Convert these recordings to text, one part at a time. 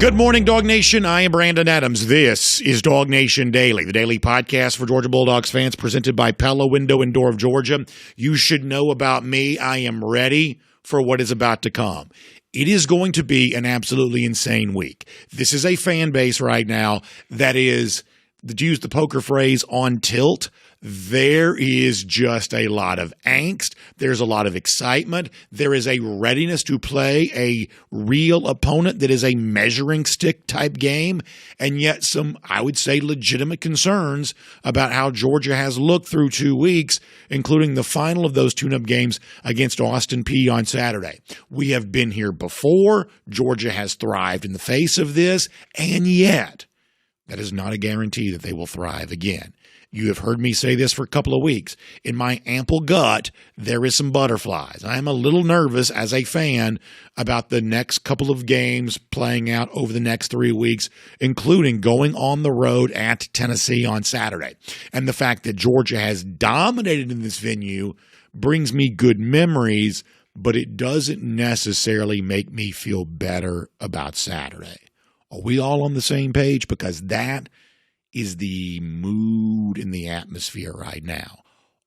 Good morning, Dog Nation. I am Brandon Adams. This is DawgNation Daily, the daily podcast for Georgia Bulldogs fans, presented by Pella Window and Door of Georgia. You should know about me. I am ready for what is about to come. It is going to be an absolutely insane week. This is a fan base right now that is, to use the poker phrase, on tilt. There is just a lot of angst. There's a lot of excitement. There is a readiness to play a real opponent that is a measuring stick type game, and yet some, I would say, legitimate concerns about how Georgia has looked through 2 weeks, including the final of those tune-up games against Austin Peay on Saturday. We have been here before. Georgia has thrived in the face of this, and yet that is not a guarantee that they will thrive again. You have heard me say this for a couple of weeks. In my ample gut, there is some butterflies. I am a little nervous as a fan about the next couple of games playing out over the next 3 weeks, including going on the road at Tennessee on Saturday. And the fact that Georgia has dominated in this venue brings me good memories, but it doesn't necessarily make me feel better about Saturday. Are we all on the same page? Because that is the mood in the atmosphere right now.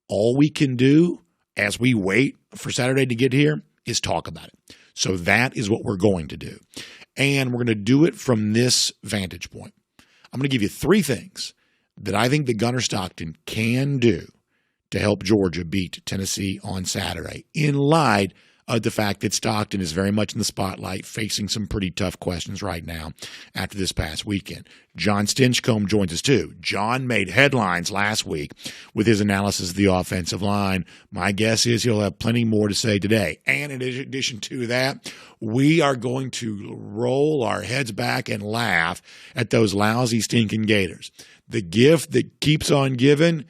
All we can do as we wait for Saturday to get here is talk about it. So that is what we're going to do. And we're going to do it from this vantage point. I'm going to give you 3 things that I think that Gunner Stockton can do to help Georgia beat Tennessee on Saturday, in light of the fact that Stockton is very much in the spotlight, facing some pretty tough questions right now after this past weekend. Jon Stinchcomb joins us too. Jon made headlines last week with his analysis of the offensive line. My guess is he'll have plenty more to say today. And in addition to that, we are going to roll our heads back and laugh at those lousy, stinking Gators. The gift that keeps on giving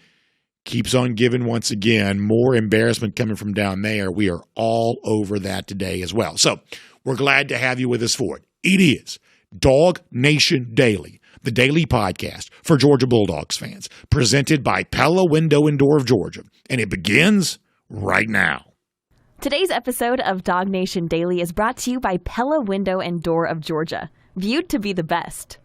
once again. More embarrassment coming from down there. We are all over that today as well. So we're glad to have you with us for it. It is DawgNation Daily, the daily podcast for Georgia Bulldogs fans, presented by Pella Window and Door of Georgia. And it begins right now. Today's episode of DawgNation Daily is brought to you by Pella Window and Door of Georgia, viewed to be the best.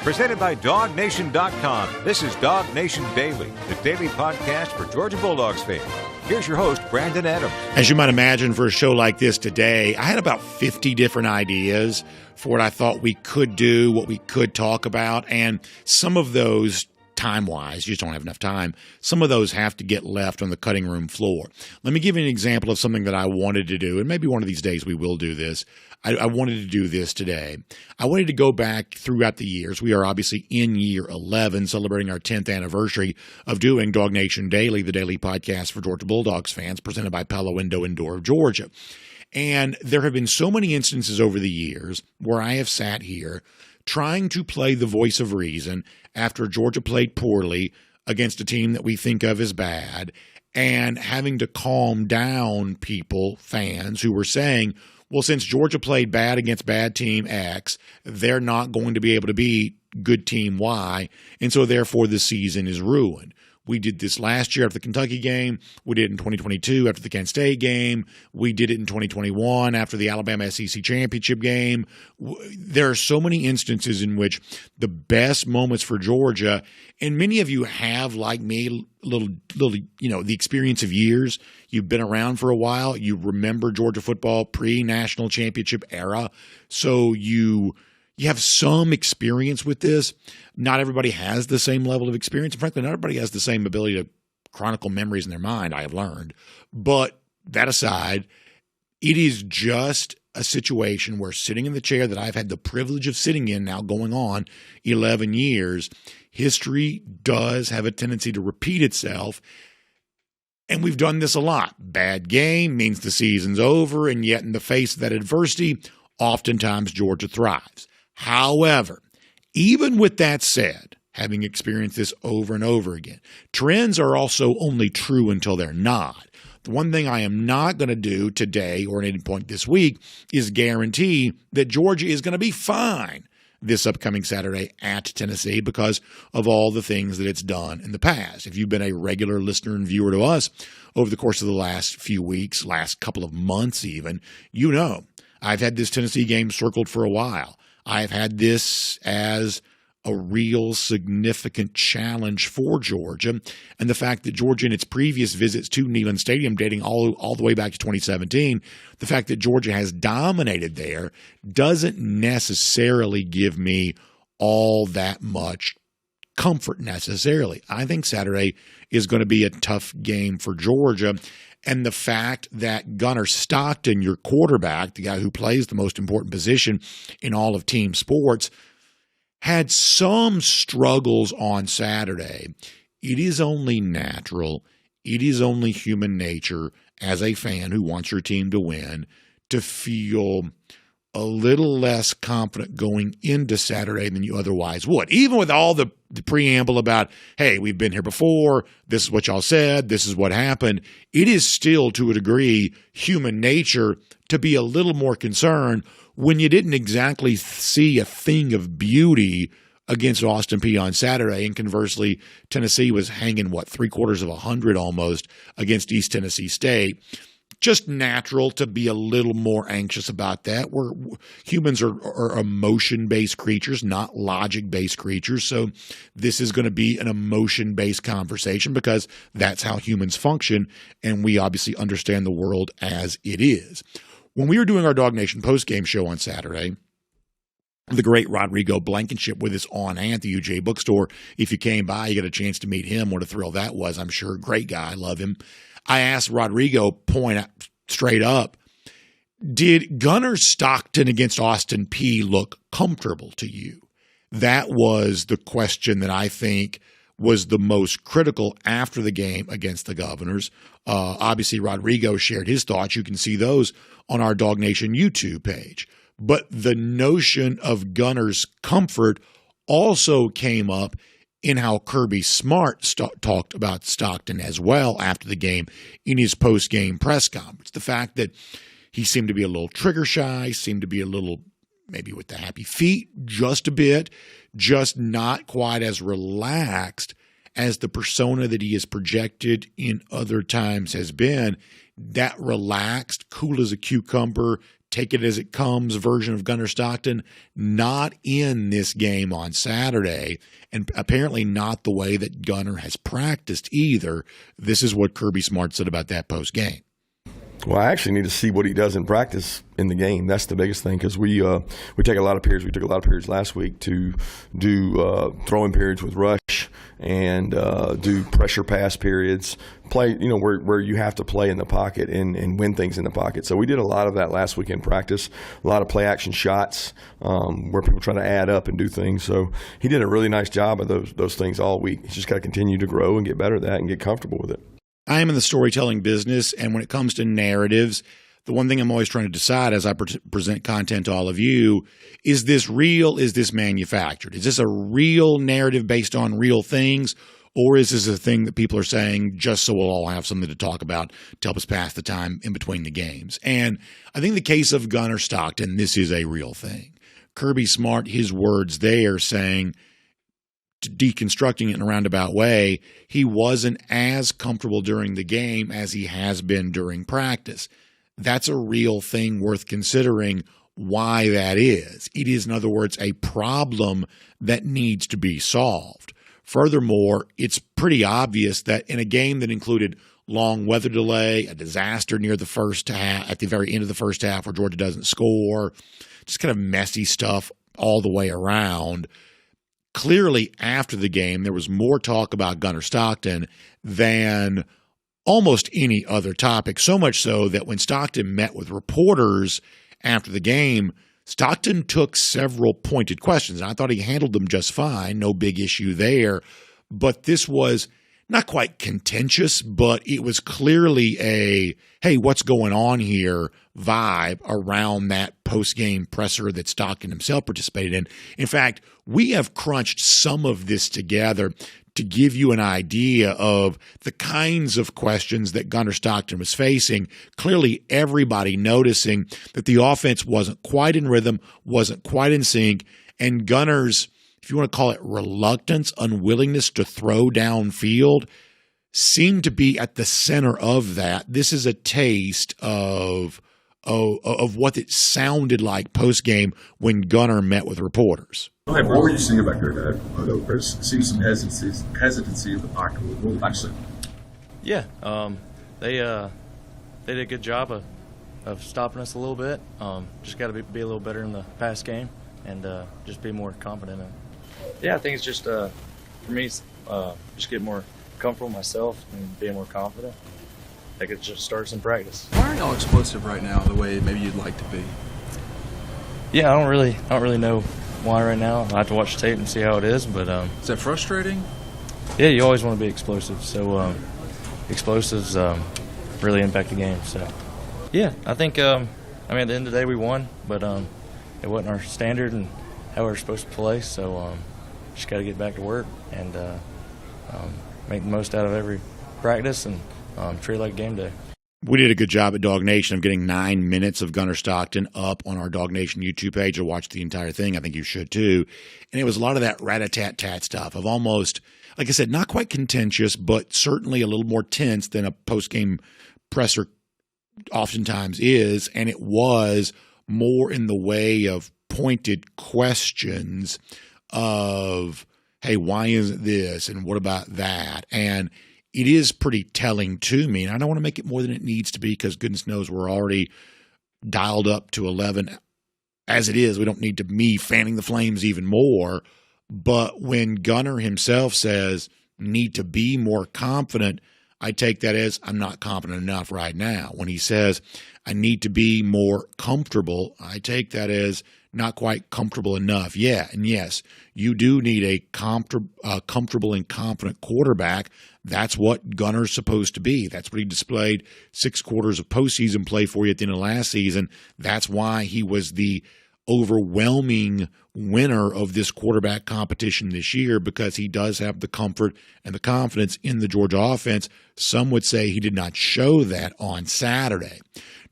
Presented by DawgNation.com. This is DawgNation Daily, the daily podcast for Georgia Bulldogs fans. Here's your host, Brandon Adams. As you might imagine, for a show like this today, I had about 50 different ideas for what I thought we could do, what we could talk about, and some of those, time-wise, you just don't have enough time, some of those have to get left on the cutting room floor. Let me give you an example of something that I wanted to do, and maybe one of these days we will do this. I wanted to do this today. I wanted to go back throughout the years. We are obviously in year 11, celebrating our 10th anniversary of doing DawgNation Daily, the daily podcast for Georgia Bulldogs fans, presented by Pella Window and Door of Georgia. And there have been so many instances over the years where I have sat here trying to play the voice of reason after Georgia played poorly against a team that we think of as bad, and having to calm down people, fans, who were saying, well, since Georgia played bad against bad team X, they're not going to be able to beat good team Y, and so therefore the season is ruined. We did this last year after the Kentucky game. We did it in 2022 after the Kent State game. We did it in 2021 after the Alabama SEC championship game. There are so many instances in which the best moments for Georgia, and many of you have, like me, little, the experience of years. You've been around for a while. You remember Georgia football pre-national championship era. So you have some experience with this. Not everybody has the same level of experience. And frankly, not everybody has the same ability to chronicle memories in their mind, I have learned. But that aside, it is just a situation where, sitting in the chair that I've had the privilege of sitting in now going on 11 years, history does have a tendency to repeat itself. And we've done this a lot. Bad game means the season's over, and yet in the face of that adversity, oftentimes Georgia thrives. However, even with that said, having experienced this over and over again, trends are also only true until they're not. The one thing I am not going to do today or at any point this week is guarantee that Georgia is going to be fine this upcoming Saturday at Tennessee because of all the things that it's done in the past. If you've been a regular listener and viewer to us over the course of the last few weeks, last couple of months even, you know I've had this Tennessee game circled for a while. I've had this as a real significant challenge for Georgia. And the fact that Georgia in its previous visits to Neyland Stadium, dating all the way back to 2017, the fact that Georgia has dominated there doesn't necessarily give me all that much comfort necessarily. I think Saturday is going to be a tough game for Georgia. And the fact that Gunner Stockton, your quarterback, the guy who plays the most important position in all of team sports, had some struggles on Saturday. It is only natural, it is only human nature as a fan who wants your team to win to feel a little less confident going into Saturday than you otherwise would. Even with all the preamble about, hey, we've been here before, this is what y'all said, this is what happened, it is still, to a degree, human nature to be a little more concerned when you didn't exactly see a thing of beauty against Austin Peay on Saturday. And conversely, Tennessee was hanging, 750 almost against East Tennessee State. Just natural to be a little more anxious about that. Humans are emotion-based creatures, not logic-based creatures. So this is going to be an emotion-based conversation because that's how humans function, and we obviously understand the world as it is. When we were doing our DawgNation postgame show on Saturday, the great Rodrigo Blankenship with us on hand at the UGA bookstore. If you came by, you got a chance to meet him. What a thrill that was, I'm sure. Great guy. Love him. I asked Rodrigo, point out straight up, did Gunner Stockton against Austin Peay look comfortable to you? That was the question that I think was the most critical after the game against the Governors. Obviously, Rodrigo shared his thoughts. You can see those on our DawgNation YouTube page. But the notion of Gunner's comfort also came up in how Kirby Smart talked about Stockton as well after the game in his post-game press conference. The fact that he seemed to be a little trigger shy, seemed to be a little maybe with the happy feet just a bit, just not quite as relaxed as the persona that he has projected in other times has been. That relaxed, cool as a cucumber, take it as it comes version of Gunner Stockton, not in this game on Saturday, and apparently not the way that Gunner has practiced either. This is what Kirby Smart said about that post-game. Well, I actually need to see what he does in practice in the game. That's the biggest thing because we take a lot of periods. We took a lot of periods last week to do throwing periods with rush and do pressure pass periods, play, where you have to play in the pocket and win things in the pocket. So we did a lot of that last week in practice, a lot of play action shots where people try to add up and do things. So he did a really nice job of those things all week. He's just got to continue to grow and get better at that and get comfortable with it. I am in the storytelling business, and when it comes to narratives, the one thing I'm always trying to decide as I present content to all of you, is this real, is this manufactured? Is this a real narrative based on real things, or is this a thing that people are saying just so we'll all have something to talk about to help us pass the time in between the games? And I think the case of Gunner Stockton, this is a real thing. Kirby Smart, his words there saying, deconstructing it in a roundabout way, he wasn't as comfortable during the game as he has been during practice. That's a real thing worth considering why that is. It is, in other words, a problem that needs to be solved. Furthermore, it's pretty obvious that in a game that included long weather delay, a disaster near the first half, at the very end of the first half where Georgia doesn't score, just kind of messy stuff all the way around. Clearly, after the game, there was more talk about Gunner Stockton than almost any other topic, so much so that when Stockton met with reporters after the game, Stockton took several pointed questions. And I thought he handled them just fine, no big issue there. But this was not quite contentious, but it was clearly a, hey, what's going on here vibe around that post-game presser that Stockton himself participated in. In fact, we have crunched some of this together to give you an idea of the kinds of questions that Gunner Stockton was facing. Clearly, everybody noticing that the offense wasn't quite in rhythm, wasn't quite in sync, and Gunner's, if you want to call it reluctance, unwillingness to throw downfield, seemed to be at the center of that. This is a taste of of what it sounded like post game when Gunner met with reporters. What were you seeing about your dad? There seems some hesitancy in the pocket. What would you say? Yeah, they did a good job of stopping us a little bit. Just got to be a little better in the pass game and just be more confident in it. Yeah, I think it's just for me, just get more comfortable myself and being more confident. I think it just starts in practice. Why aren't y'all explosive right now the way maybe you'd like to be? Yeah, I don't really know why right now. I have to watch tape and see how it is, but Is that frustrating? yeah, you always want to be explosive. So explosives really impact the game. So yeah, I think at the end of the day we won, but it wasn't our standard and how we were supposed to play. So just got to get back to work and make the most out of every practice and treat it like game day. We did a good job at DawgNation of getting 9 minutes of Gunner Stockton up on our DawgNation YouTube page. I watched the entire thing. I think you should too. And it was a lot of that rat-a-tat-tat stuff of almost, like I said, not quite contentious, but certainly a little more tense than a post-game presser oftentimes is. And it was more in the way of pointed questions of, hey, why isn't this? And what about that? And it is pretty telling to me, and I don't want to make it more than it needs to be because goodness knows we're already dialed up to 11 as it is. We don't need to me fanning the flames even more. But when Gunner himself says need to be more confident, I take that as I'm not confident enough right now. When he says I need to be more comfortable, I take that as not quite comfortable enough. Yeah, and yes, you do need a comfortable and confident quarterback. That's what Gunner's supposed to be. That's what he displayed 6 quarters of postseason play for you at the end of last season. That's why he was the overwhelming winner of this quarterback competition this year, because he does have the comfort and the confidence in the Georgia offense. Some would say he did not show that on Saturday.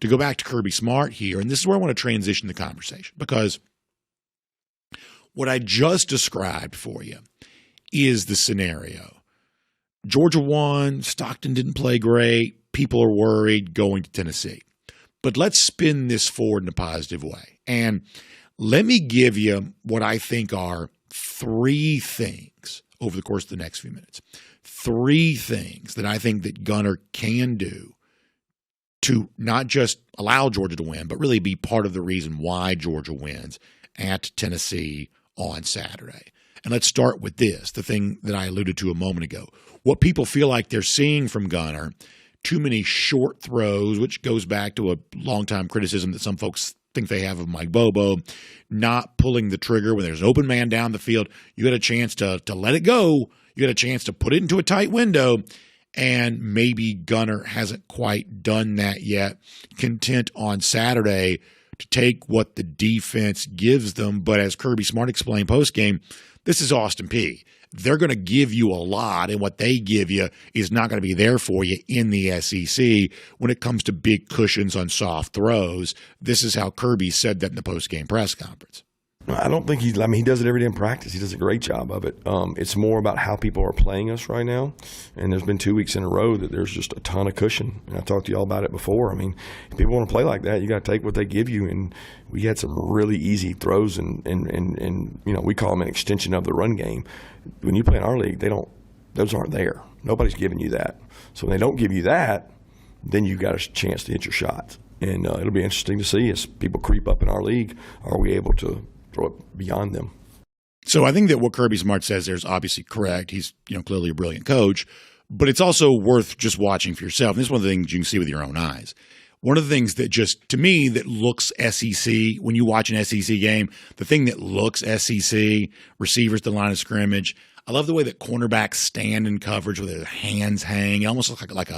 To go back to Kirby Smart here, and this is where I want to transition the conversation, because what I just described for you is the scenario. Georgia won, Stockton didn't play great, people are worried going to Tennessee. But let's spin this forward in a positive way. And let me give you what I think are 3 things over the course of the next few minutes. 3 things that I think that Gunner can do to not just allow Georgia to win, but really be part of the reason why Georgia wins at Tennessee on Saturday. And let's start with this, the thing that I alluded to a moment ago. What people feel like they're seeing from Gunner, too many short throws, which goes back to a longtime criticism that some folks think they have of Mike Bobo, not pulling the trigger when there's an open man down the field. You got a chance to let it go. You got a chance to put it into a tight window. And maybe Gunner hasn't quite done that yet. Content on Saturday to take what the defense gives them. But as Kirby Smart explained postgame, this is Austin Peay. They're going to give you a lot, and what they give you is not going to be there for you in the SEC when it comes to big cushions on soft throws. This is how Kirby said that in the postgame press conference. I don't think he does it every day in practice. He does a great job of it. It's more about how people are playing us right now. And there's been 2 weeks in a row that there's just a ton of cushion. And I talked to y'all about it before. I mean, if people want to play like that, you got to take what they give you. And we had some really easy throws and we call them an extension of the run game. When you play in our league, those aren't there. Nobody's giving you that. So when they don't give you that, then you got a chance to hit your shots. And it'll be interesting to see as people creep up in our league, are we able to throw it beyond them? So I think that what Kirby Smart says there is obviously correct. He's clearly a brilliant coach, but it's also worth just watching for yourself. And this is one of the things you can see with your own eyes. One of the things that just, to me, that looks SEC, when you watch an SEC game, the thing that looks SEC, receivers at the line of scrimmage, I love the way that cornerbacks stand in coverage with their hands hang. It almost looks like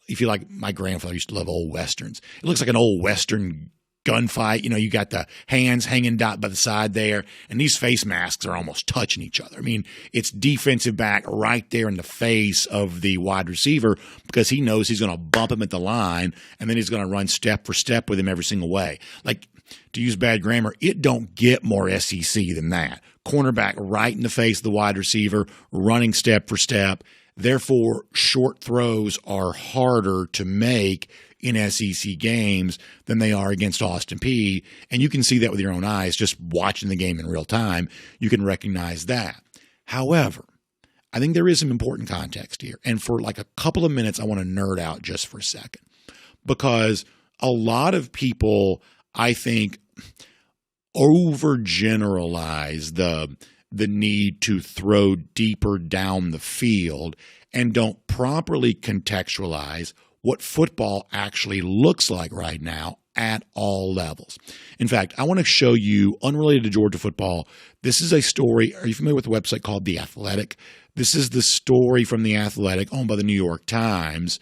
if you like, my grandfather used to love old Westerns. It looks like an old Western gunfight. You got the hands hanging by the side there, and these face masks are almost touching each other. I mean, it's defensive back right there in the face of the wide receiver because he knows he's going to bump him at the line, and then he's going to run step for step with him every single way. Like, to use bad grammar, it don't get more SEC than that. Cornerback right in the face of the wide receiver, running step for step. Therefore, short throws are harder to make in SEC games than they are against Austin Peay. And you can see that with your own eyes just watching the game in real time. You can recognize that. However, I think there is some important context here. And for like a couple of minutes, I want to nerd out just for a second, because a lot of people, I think, overgeneralize the need to throw deeper down the field and don't properly contextualize what football actually looks like right now at all levels. In fact, I want to show you, unrelated to Georgia football, this is a story. Are you familiar with a website called The Athletic? This is the story from The Athletic, owned by the New York Times,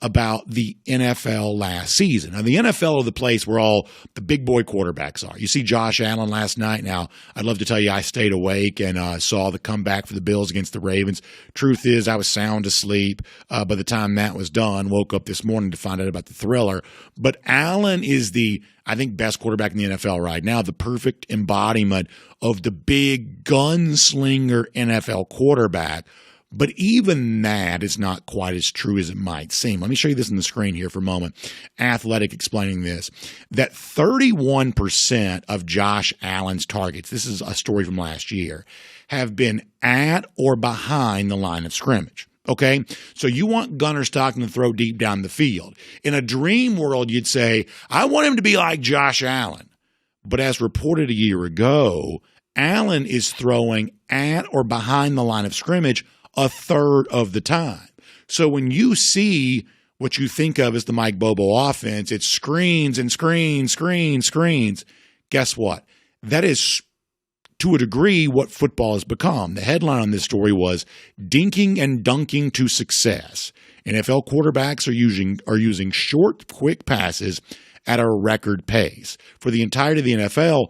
about the NFL last season. Now, the NFL are the place where all the big boy quarterbacks are. You see Josh Allen last night. Now, I'd love to tell you I stayed awake and saw the comeback for the Bills against the Ravens. Truth is, I was sound asleep by the time that was done. Woke up this morning to find out about the thriller. But Allen is the, I think, best quarterback in the NFL right now, the perfect embodiment of the big gunslinger NFL quarterback. But even that is not quite as true as it might seem. Let me show you this on the screen here for a moment. Athletic explaining this, that 31% of Josh Allen's targets, this is a story from last year, have been at or behind the line of scrimmage. Okay, so you want Gunner Stockton to throw deep down the field. In a dream world, you'd say, I want him to be like Josh Allen. But as reported a year ago, Allen is throwing at or behind the line of scrimmage a third of the time. So when you see what you think of as the Mike Bobo offense, it's screens and screens. Guess what? That is, to a degree, what football has become. The headline on this story was "Dinking and Dunking to Success." NFL quarterbacks are using short, quick passes at a record pace. For the entirety of the NFL,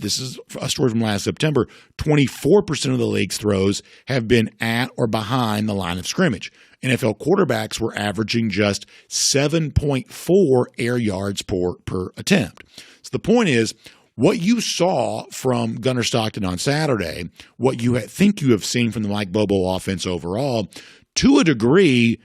this is a story from last September, 24% of the league's throws have been at or behind the line of scrimmage. NFL quarterbacks were averaging just 7.4 air yards per attempt. So the point is, what you saw from Gunner Stockton on Saturday, what you think you have seen from the Mike Bobo offense overall, to a degree,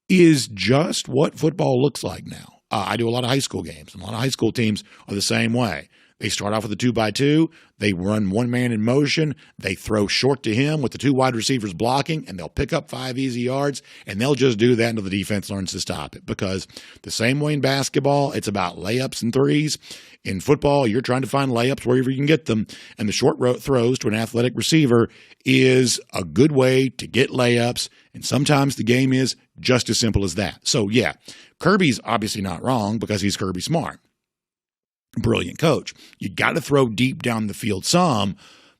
is just what football looks like now. I do a lot of high school games, and a lot of high school teams are the same way. They start off with a 2x2. They run one man in motion. They throw short to him with the two wide receivers blocking, and they'll pick up 5 easy yards, and they'll just do that until the defense learns to stop it. Because the same way in basketball, it's about layups and threes. In football, you're trying to find layups wherever you can get them, and the short throws to an athletic receiver is a good way to get layups, and sometimes the game is just as simple as that. So, yeah, Kirby's obviously not wrong because he's Kirby Smart. Brilliant coach. You got to throw deep down the field some,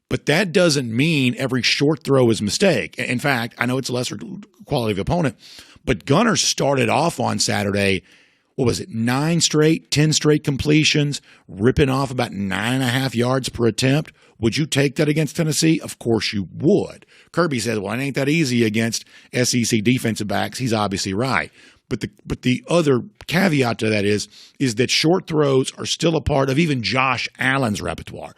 but that doesn't mean every short throw is a mistake. In fact, I know it's a lesser quality of opponent, but Gunner started off on Saturday, 10 straight completions, ripping off about 9.5 yards per attempt. Would you take that against Tennessee? Of course you would. Kirby says, well, it ain't that easy against SEC defensive backs. He's obviously right. But the other caveat to that is that short throws are still a part of even Josh Allen's repertoire.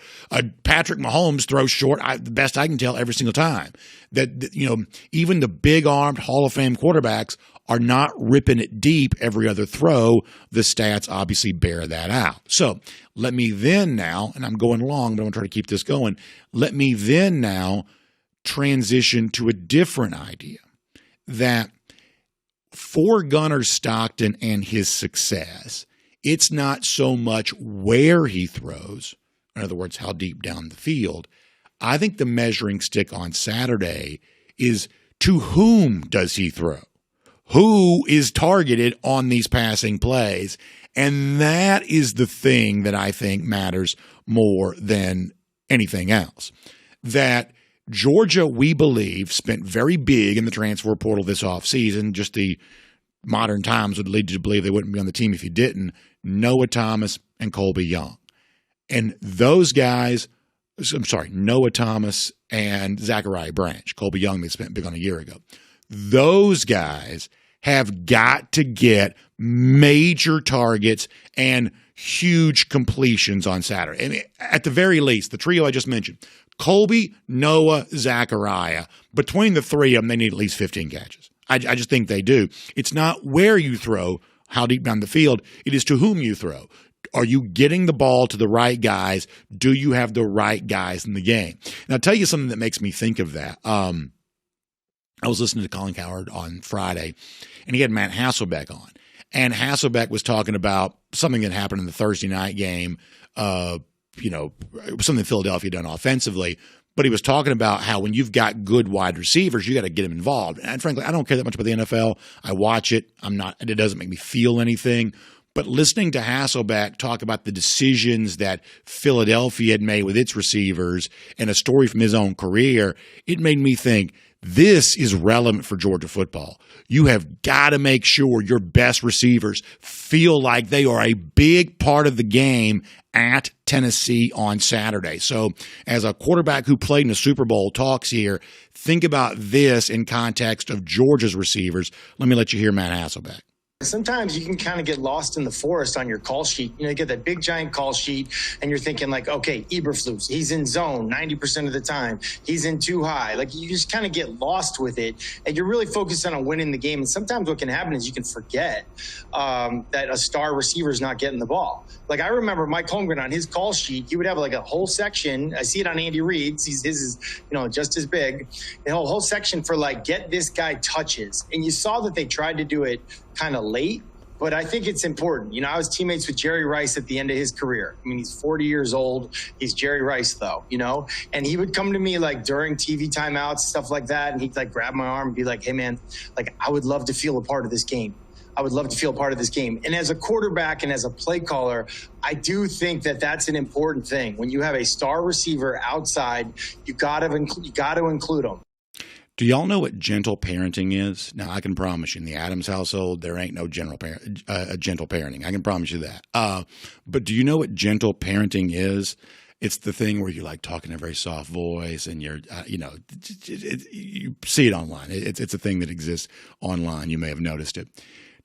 Patrick Mahomes throws short, the best I can tell, every single time. That even the big-armed Hall of Fame quarterbacks are not ripping it deep every other throw. The stats obviously bear that out. So let me then now, and I'm going long, but I'm going to try to keep this going. Let me then now transition to a different idea, that for Gunner Stockton and his success, it's not so much where he throws, in other words, how deep down the field. I think the measuring stick on Saturday is to whom does he throw? Who is targeted on these passing plays? And that is the thing that I think matters more than anything else. That Georgia, we believe, spent very big in the transfer portal this offseason. Just the modern times would lead you to believe they wouldn't be on the team if you didn't. Noah Thomas and Colby Young. And those guys, Noah Thomas and Zachariah Branch. Colby Young they spent big on a year ago. Those guys have got to get major targets and huge completions on Saturday. And at the very least, the trio I just mentioned, Colby, Noah, Zachariah. Between the three of them, they need at least 15 catches. I just think they do. It's not where you throw, how deep down the field. It is to whom you throw. Are you getting the ball to the right guys? Do you have the right guys in the game? And I'll tell you something that makes me think of that. I was listening to Colin Cowherd on Friday, and he had Matt Hasselbeck on. And Hasselbeck was talking about something that happened in the Thursday night game, something Philadelphia done offensively. But he was talking about how when you've got good wide receivers, you got to get them involved. And frankly, I don't care that much about the NFL. I watch it. It doesn't make me feel anything. But listening to Hasselbeck talk about the decisions that Philadelphia had made with its receivers and a story from his own career, it made me think, this is relevant for Georgia football. You have got to make sure your best receivers feel like they are a big part of the game at Tennessee on Saturday. So as a quarterback who played in the Super Bowl talks here, think about this in context of Georgia's receivers. Let me let you hear Matt Hasselbeck. Sometimes you can kind of get lost in the forest on your call sheet. You get that big giant call sheet and you're thinking like, okay, Eberflus, he's in zone 90% of the time. He's in too high. Like you just kind of get lost with it and you're really focused on winning the game. And sometimes what can happen is you can forget that a star receiver is not getting the ball. Like I remember Mike Holmgren on his call sheet, he would have like a whole section. I see it on Andy Reid's. His is, just as big. A whole section for like, get this guy touches. And you saw that they tried to do it kind of late, but I think it's important. I was teammates with Jerry Rice at the end of his career. I mean, he's 40 years old. He's Jerry Rice though, and he would come to me like during TV timeouts, stuff like that. And he'd like grab my arm and be like, hey man, like I would love to feel a part of this game. I would love to feel a part of this game. And as a quarterback and as a play caller, I do think that that's an important thing. When you have a star receiver outside, you got to include them. Do y'all know what gentle parenting is? Now, I can promise you, in the Adams household, there ain't no gentle parenting. I can promise you that. But do you know what gentle parenting is? It's the thing where you're like talking in a very soft voice, and you're, you see it online. It's a thing that exists online. You may have noticed it.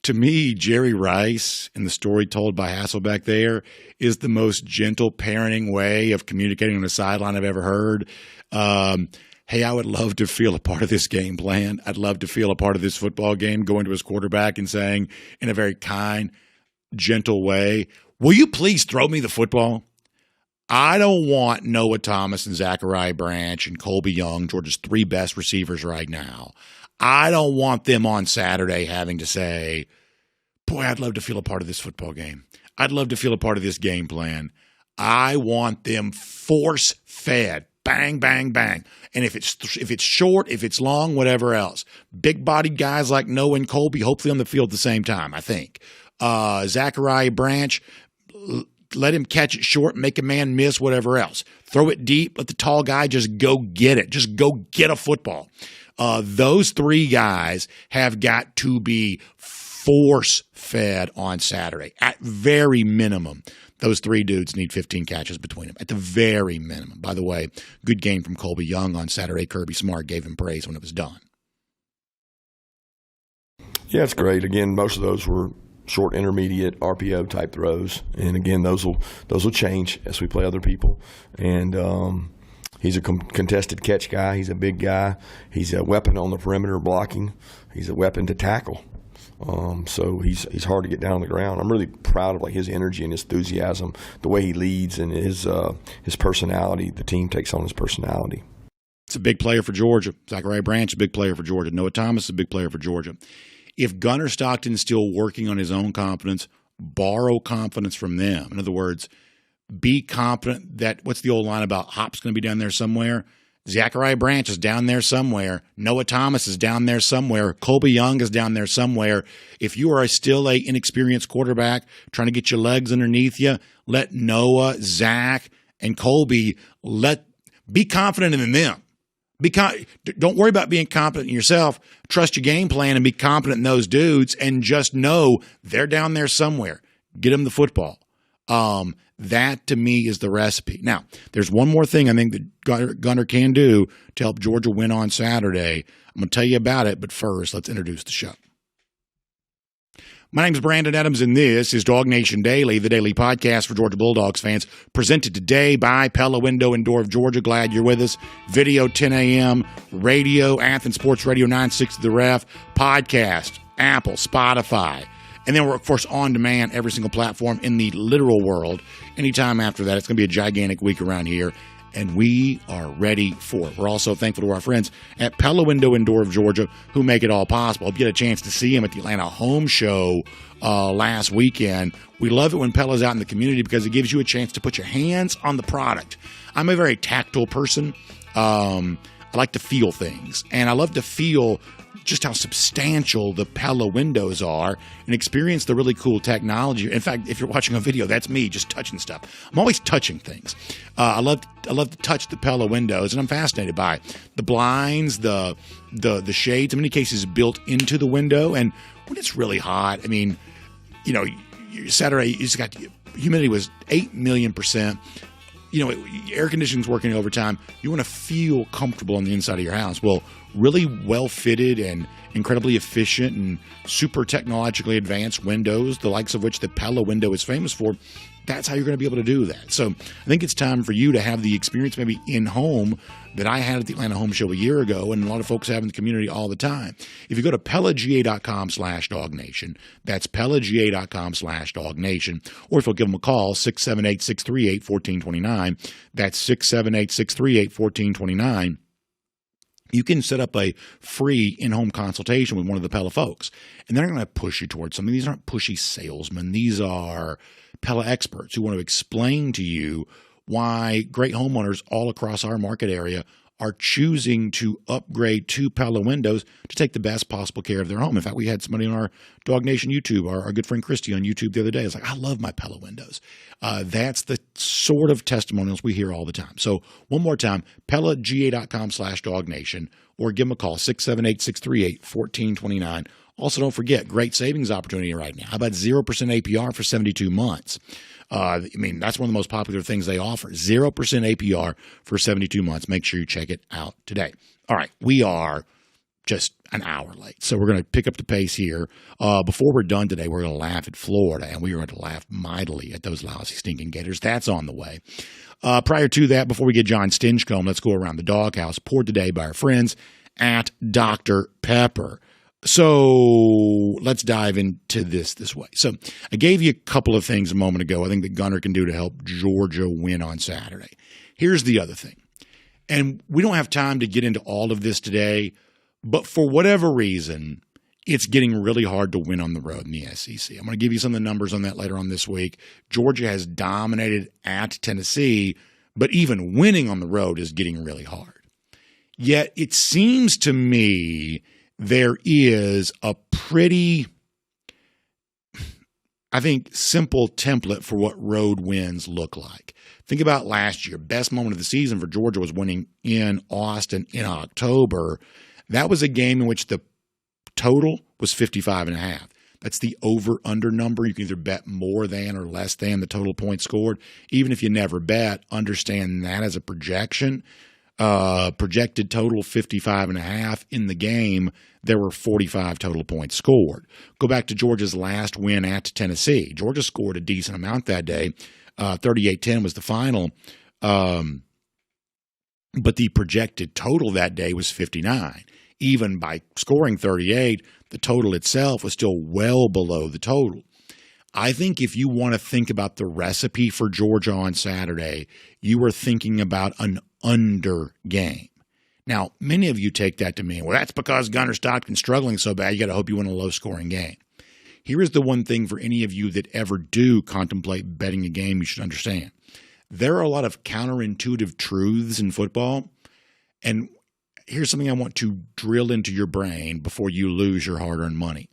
To me, Jerry Rice and the story told by Hasselbeck there is the most gentle parenting way of communicating on the sideline I've ever heard. Hey, I would love to feel a part of this game plan. I'd love to feel a part of this football game, going to his quarterback and saying in a very kind, gentle way, will you please throw me the football? I don't want Noah Thomas and Zachariah Branch and Colby Young, Georgia's three best receivers right now. I don't want them on Saturday having to say, boy, I'd love to feel a part of this football game. I'd love to feel a part of this game plan. I want them force-fed. Bang, bang, bang. And if it's short, if it's long, whatever else. Big-bodied guys like Noah and Colby, hopefully on the field at the same time, I think. Zachariah Branch, let him catch it short, make a man miss, whatever else. Throw it deep, let the tall guy just go get it. Just go get a football. Those three guys have got to be force-fed on Saturday. At very minimum, those three dudes need 15 catches between them, at the very minimum. By the way, good game from Colby Young on Saturday. Kirby Smart gave him praise when it was done. Yeah, it's great. Again, most of those were short, intermediate, RPO type throws, and again, those will change as we play other people. And he's a contested catch guy. He's a big guy. He's a weapon on the perimeter blocking. He's a weapon to tackle. So he's hard to get down on the ground. I'm really proud of his energy and his enthusiasm, the way he leads, and his personality. The team takes on his personality. It's a big player for Georgia. Zachariah Branch, a big player for Georgia. Noah Thomas, a big player for Georgia. If Gunner Stockton is still working on his own confidence, borrow confidence from them. In other words, be confident that, what's the old line about Hop's going to be down there somewhere? Zachariah Branch is down there somewhere. Noah Thomas is down there somewhere. Colby Young is down there somewhere. If you are still an inexperienced quarterback trying to get your legs underneath you, let Noah, Zach, and Colby be confident in them. Don't worry about being confident in yourself. Trust your game plan and be confident in those dudes, and just know they're down there somewhere. Get them the football. That, to me, is the recipe. Now, there's one more thing I think that Gunner can do to help Georgia win on Saturday. I'm going to tell you about it, but first, let's introduce the show. My name's Brandon Adams, and this is DawgNation Daily, the daily podcast for Georgia Bulldogs fans, presented today by Pella Window and Door of Georgia. Glad you're with us. Video 10 a.m., radio, Athens Sports Radio 960 The Ref, podcast, Apple, Spotify. And then we're, of course, on demand, every single platform in the literal world. Anytime after that, it's going to be a gigantic week around here, and we are ready for it. We're also thankful to our friends at Pella Window and Door of Georgia who make it all possible. Hope you get a chance to see them at the Atlanta Home Show last weekend. We love it when Pella's out in the community because it gives you a chance to put your hands on the product. I'm a very tactile person. I like to feel things, and I love to feel just how substantial the Pella windows are and experience the really cool technology. In fact, if you're watching a video, that's me just touching stuff. I'm always touching things. I love to touch the Pella windows, and I'm fascinated by it. The blinds, the shades, in many cases built into the window. And when it's really hot, I mean, you know, Saturday, you just got humidity was 8 million %. You know, air conditioning's working overtime. You want to feel comfortable on the inside of your house. Well, really well-fitted and incredibly efficient and super technologically advanced windows, the likes of which the Pella window is famous for, that's how you're going to be able to do that. So I think it's time for you to have the experience maybe in-home that I had at the Atlanta Home Show a year ago, and a lot of folks have in the community all the time. If you go to PellaGA.com/DawgNation, that's PellaGA.com/DawgNation, or if you'll give them a call, 678-638-1429, that's 678-638-1429, you can set up a free in-home consultation with one of the Pella folks, and they're going to push you towards something. These aren't pushy salesmen. These are Pella experts who want to explain to you why great homeowners all across our market area are choosing to upgrade to Pella windows to take the best possible care of their home. In fact, we had somebody on our DawgNation YouTube, our good friend Christy on YouTube the other day. It's like, I love my Pella windows. That's the sort of testimonials we hear all the time. So one more time, PellaGA.com/DawgNation, or give them a call, 678-638-1429. Also, don't forget, great savings opportunity right now. How about 0% APR for 72 months? I mean, that's one of the most popular things they offer. 0% APR for 72 months. Make sure you check it out today. All right, we are just an hour late, so we're going to pick up the pace here. Before we're done today, we're going to laugh at Florida, and we are going to laugh mightily at those lousy, stinking Gators. That's on the way. Prior to that, before we get Jon Stinchcomb, let's go around the doghouse, poured today by our friends at Dr. Pepper. So let's dive into this way. So I gave you a couple of things a moment ago I think that Gunner can do to help Georgia win on Saturday. Here's the other thing. And we don't have time to get into all of this today, but for whatever reason, it's getting really hard to win on the road in the SEC. I'm going to give you some of the numbers on that later on this week. Georgia has dominated at Tennessee, but even winning on the road is getting really hard. Yet it seems to me there is a pretty, I think, simple template for what road wins look like. Think about last year. Best moment of the season for Georgia was winning in Austin in October. That was a game in which the total was 55.5. That's the over-under number. You can either bet more than or less than the total points scored. Even if you never bet, understand that as a projection. Projected total 55.5 in the game. There were 45 total points scored. Go back to Georgia's last win at Tennessee. Georgia scored a decent amount that day. 38-10 was the final. But the projected total that day was 59. Even by scoring 38, the total itself was still well below the total. I think if you want to think about the recipe for Georgia on Saturday, you are thinking about an under game. Now, many of you take that to mean, well, that's because Gunner Stockton's struggling so bad, you got to hope you win a low-scoring game. Here is the one thing for any of you that ever do contemplate betting a game you should understand. There are a lot of counterintuitive truths in football, and here's something I want to drill into your brain before you lose your hard-earned money.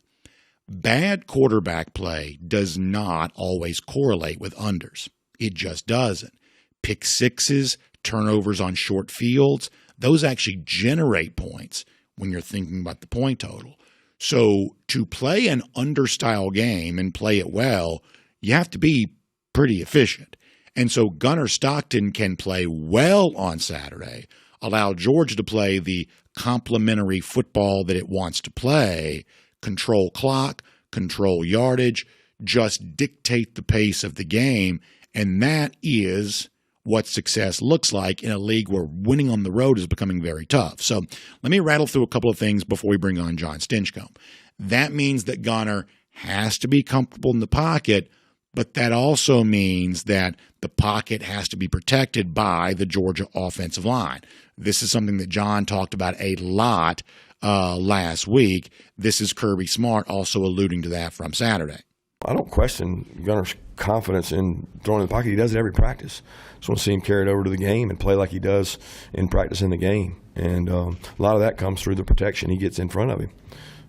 Bad quarterback play does not always correlate with unders. It just doesn't. Pick sixes, turnovers on short fields, those actually generate points when you're thinking about the point total. So to play an under-style game and play it well, you have to be pretty efficient. And so Gunner Stockton can play well on Saturday, allow Georgia to play the complementary football that it wants to play, control clock, control yardage, just dictate the pace of the game. And that is what success looks like in a league where winning on the road is becoming very tough. So let me rattle through a couple of things before we bring on Jon Stinchcomb. That means that Gunner has to be comfortable in the pocket, but that also means that the pocket has to be protected by the Georgia offensive line. This is something that John talked about a lot last week. This is Kirby Smart also alluding to that from Saturday. I don't question Gunner's confidence in throwing in the pocket. He does it every practice. Just want to see him carry it over to the game and play like he does in practice in the game. And a lot of that comes through the protection he gets in front of him.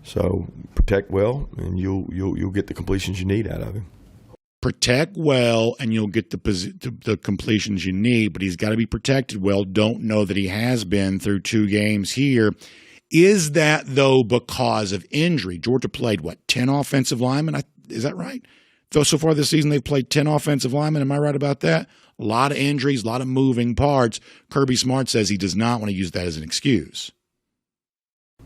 So protect well, and you'll get the completions you need out of him. Protect well, and you'll get the completions you need, but he's got to be protected well. Don't know that he has been through 2 games here. Is that, though, because of injury? Georgia played, 10 offensive linemen? Is that right? So far this season, they've played 10 offensive linemen. Am I right about that? A lot of injuries, a lot of moving parts. Kirby Smart says he does not want to use that as an excuse.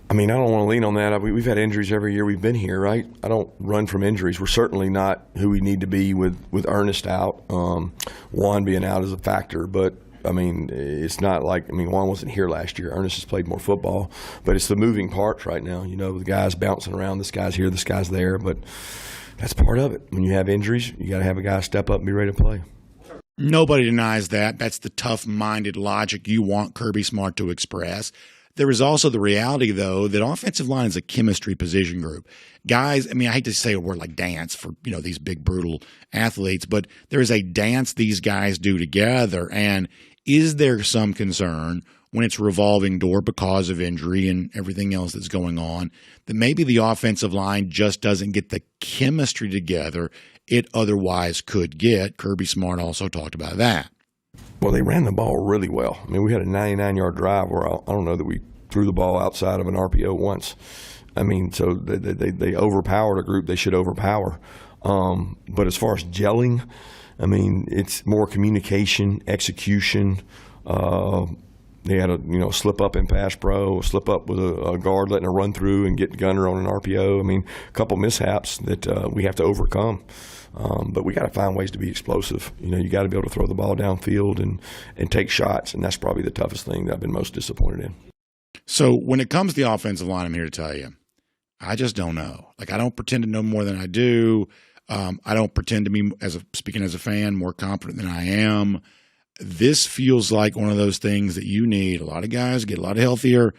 I mean, I don't want to lean on that. We've had injuries every year we've been here, right? I don't run from injuries. We're certainly not who we need to be with Ernest out. Juan being out is a factor, but I mean, it's not like, Juan wasn't here last year. Ernest has played more football, but it's the moving parts right now. You know, the guys bouncing around. This guy's here, this guy's there, but that's part of it. When you have injuries, you got to have a guy step up and be ready to play. Nobody denies that. That's the tough-minded logic you want Kirby Smart to express. There is also the reality, though, that offensive line is a chemistry position group. Guys, I hate to say a word like dance for, these big, brutal athletes, but there is a dance these guys do together. And is there some concern when it's revolving door because of injury and everything else that's going on that maybe the offensive line just doesn't get the chemistry together it otherwise could get? Kirby Smart also talked about that. Well, they ran the ball really well. We had a 99-yard drive where I don't know that we threw the ball outside of an RPO once. So they overpowered a group they should overpower. But as far as gelling, it's more communication, execution. They had a slip up in pass pro, slip up with a guard letting a run through and get Gunner on an RPO. A couple mishaps that we have to overcome. But we got to find ways to be explosive. You got to be able to throw the ball downfield and take shots, and that's probably the toughest thing that I've been most disappointed in. So when it comes to the offensive line, I'm here to tell you, I just don't know. I don't pretend to know more than I do. I don't pretend to be, speaking as a fan, more competent than I am. This feels like one of those things that you need a lot of guys get a lot healthier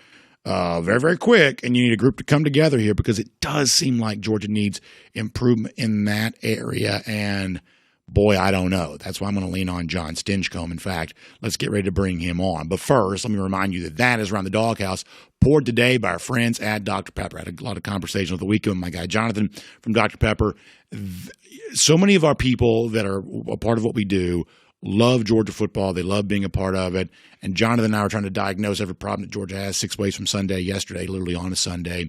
very, very quick, and you need a group to come together here because it does seem like Georgia needs improvement in that area. And boy, I don't know. That's why I'm going to lean on Jon Stinchcomb. In fact, let's get ready to bring him on. But first, let me remind you that is Around the Doghouse, poured today by our friends at Dr. Pepper. I had a lot of conversation with the weekend with my guy Jonathan from Dr. Pepper. So many of our people that are a part of what we do love Georgia football. They love being a part of it. And Jonathan and I were trying to diagnose every problem that Georgia has 6 ways from Sunday yesterday, literally on a Sunday.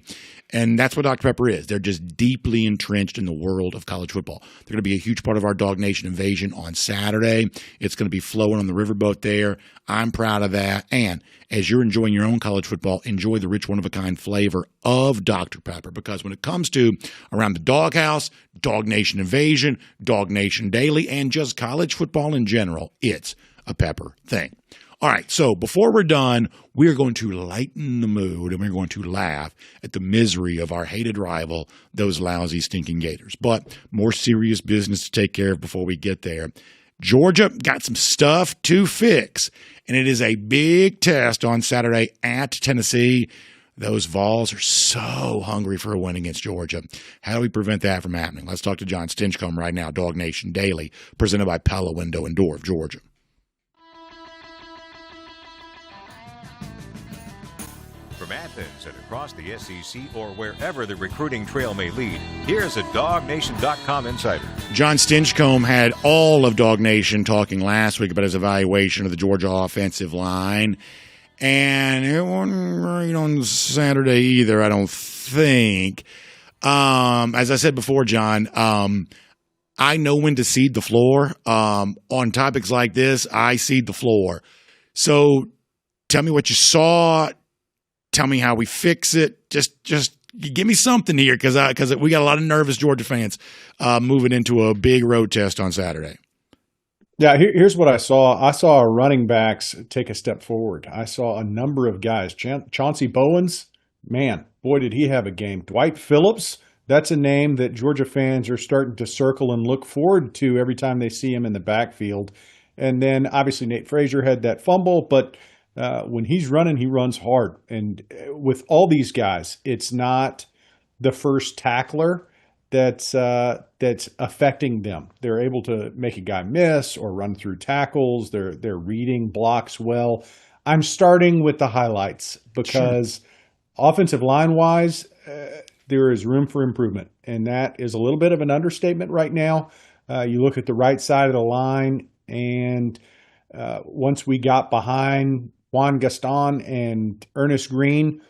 And that's what Dr. Pepper is. They're just deeply entrenched in the world of college football. They're going to be a huge part of our DawgNation invasion on Saturday. It's going to be flowing on the riverboat there. I'm proud of that. And as you're enjoying your own college football, enjoy the rich, one-of-a-kind flavor of Dr. Pepper. Because when it comes to Around the Doghouse, DawgNation Invasion, DawgNation Daily, and just college football in general, it's a Pepper thing. All right, so before we're done, we are going to lighten the mood and we're going to laugh at the misery of our hated rival, those lousy, stinking Gators. But more serious business to take care of before we get there. Georgia got some stuff to fix, and it is a big test on Saturday at Tennessee. Those Vols are so hungry for a win against Georgia. How do we prevent that from happening? Let's talk to Jon Stinchcomb right now, DawgNation Daily, presented by Pella Window and Door of Georgia. From Athens and across the SEC or wherever the recruiting trail may lead, here's a DawgNation.com insider. Jon Stinchcomb had all of DawgNation talking last week about his evaluation of the Georgia offensive line. And it wasn't right on Saturday either, I don't think. As I said before, John, I know when to cede the floor. On topics like this, I cede the floor. So tell me what you saw. Tell me how we fix it. Just Give me something here because we got a lot of nervous Georgia fans moving into a big road test on Saturday. Yeah, here's what I saw. I saw our running backs take a step forward. I saw a number of guys. Chauncey Bowens, man, boy, did he have a game. Dwight Phillips, that's a name that Georgia fans are starting to circle and look forward to every time they see him in the backfield. And then obviously Nate Frazier had that fumble, but when he's running, he runs hard. And with all these guys, it's not the first tackler that's affecting them. They're able to make a guy miss or run through tackles. They're reading blocks well. I'm starting with the highlights because offensive line wise, there is room for improvement, and that is a little bit of an understatement right now. You look at the right side of the line, and once we got behind Juan Gaston and Ernest Green,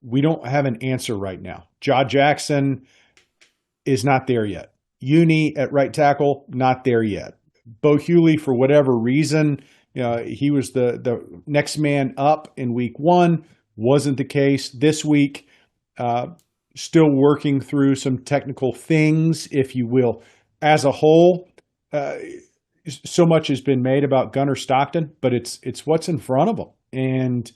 we don't have an answer right now. Jaw Jackson is not there yet. Uni at right tackle, not there yet. Bo Hewley, for whatever reason, he was the next man up in week 1. Wasn't the case this week. Still working through some technical things, if you will. As a whole, so much has been made about Gunner Stockton, but it's what's in front of him. And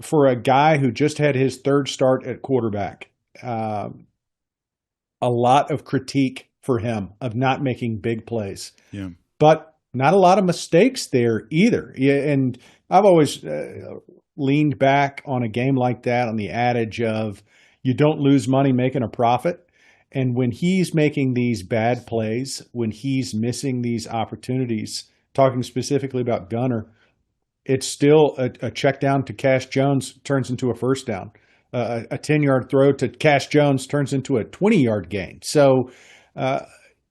for a guy who just had his third start at quarterback, a lot of critique for him of not making big plays. Yeah. But not a lot of mistakes there either. Yeah, and I've always leaned back on a game like that on the adage of you don't lose money making a profit. And when he's making these bad plays, when he's missing these opportunities, talking specifically about Gunner, it's still a check down to Cash Jones turns into a first down. A 10-yard throw to Cash Jones turns into a 20-yard gain. So,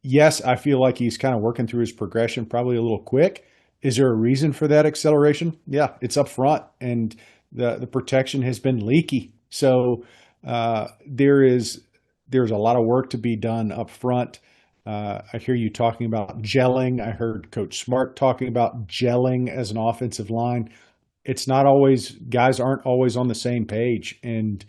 yes, I feel like he's kind of working through his progression probably a little quick. Is there a reason for that acceleration? Yeah, it's up front, and the protection has been leaky. So there's a lot of work to be done up front. I hear you talking about gelling. I heard Coach Smart talking about gelling as an offensive line. It's not always, guys aren't always on the same page. And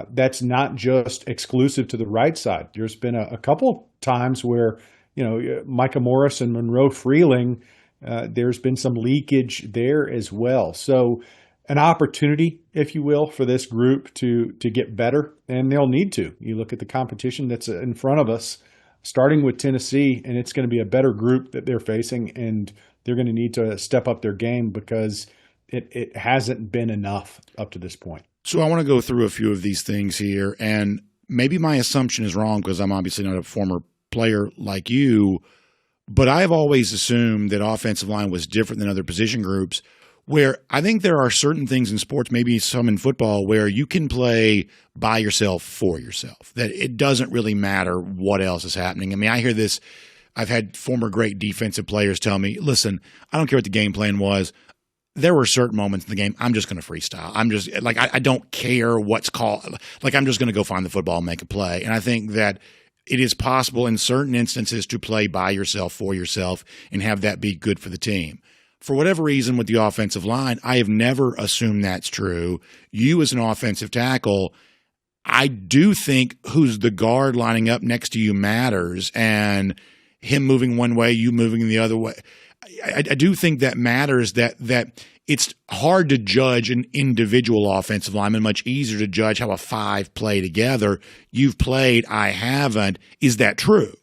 that's not just exclusive to the right side. There's been a couple times where, Micah Morris and Monroe Freeling, there's been some leakage there as well. So an opportunity, if you will, for this group to get better, and they'll need to. You look at the competition that's in front of us, starting with Tennessee, and it's going to be a better group that they're facing, and they're going to need to step up their game because it hasn't been enough up to this point. So I want to go through a few of these things here, and maybe my assumption is wrong because I'm obviously not a former player like you, but I've always assumed that offensive line was different than other position groups, where I think there are certain things in sports, maybe some in football, where you can play by yourself for yourself, that it doesn't really matter what else is happening. I mean, I hear this. I've had former great defensive players tell me, listen, I don't care what the game plan was. There were certain moments in the game, I'm just going to freestyle. I'm just like, I don't care what's called. Like, I'm just going to go find the football and make a play. And I think that it is possible in certain instances to play by yourself, for yourself, and have that be good for the team. For whatever reason with the offensive line, I have never assumed that's true. You as an offensive tackle, I do think who's the guard lining up next to you matters, and him moving one way, you moving the other way. I do think that matters, that it's hard to judge an individual offensive lineman, much easier to judge how a five play together. You've played, I haven't. Is that true?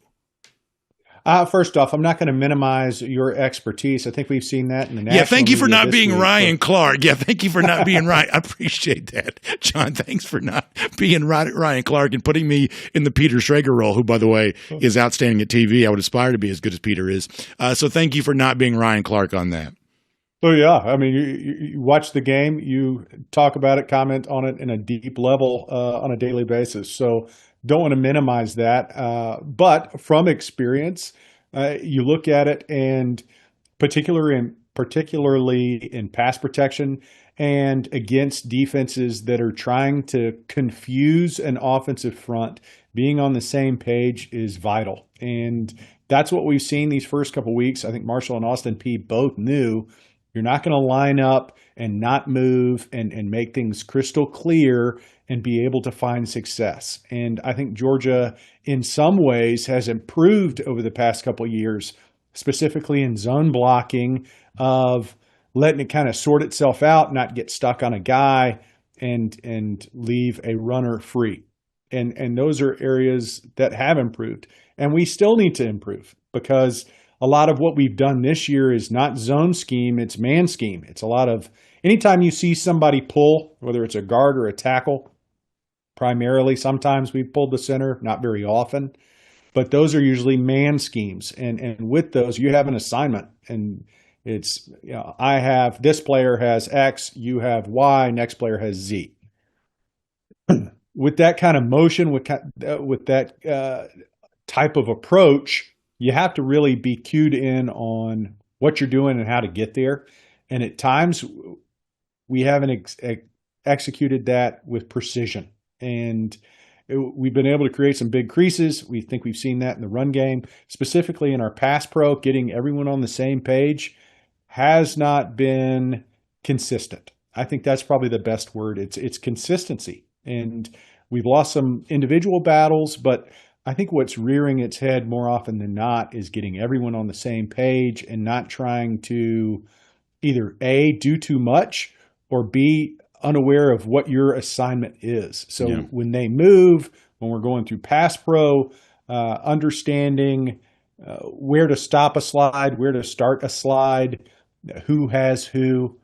First off, I'm not going to minimize your expertise. I think we've seen that in the national. Yeah, thank you for media not this being week, Ryan Clark. Yeah, thank you for not being Ryan. I appreciate that, John. Thanks for not being Ryan Clark and putting me in the Peter Schrager role, who, by the way, is outstanding at TV. I would aspire to be as good as Peter is. So thank you for not being Ryan Clark on that. Oh, yeah. I mean, you watch the game, you talk about it, comment on it in a deep level on a daily basis. So don't want to minimize that. But from experience, you look at it, and particularly in pass protection and against defenses that are trying to confuse an offensive front, being on the same page is vital. And that's what we've seen these first couple of weeks. I think Marshall and Austin Peay both knew you're not going to line up and not move and make things crystal clear and be able to find success. And I think Georgia, in some ways, has improved over the past couple of years, specifically in zone blocking, of letting it kind of sort itself out, not get stuck on a guy, and leave a runner free. And those are areas that have improved. And we still need to improve, because a lot of what we've done this year is not zone scheme, it's man scheme. It's a lot of, anytime you see somebody pull, whether it's a guard or a tackle, primarily, sometimes we've pulled the center, not very often, but those are usually man schemes. And with those, you have an assignment, and it's, I have, this player has X, you have Y, next player has Z. With that kind of motion, with that type of approach, you have to really be cued in on what you're doing and how to get there. And at times, we haven't executed that with precision. And we've been able to create some big creases. We think we've seen that in the run game, specifically in our pass pro. Getting everyone on the same page has not been consistent. I think that's probably the best word. It's consistency. And we've lost some individual battles, but I think what's rearing its head more often than not is getting everyone on the same page and not trying to either A, do too much, or B, unaware of what your assignment is. So when they move, when we're going through pass pro, understanding where to stop a slide, where to start a slide, who has who,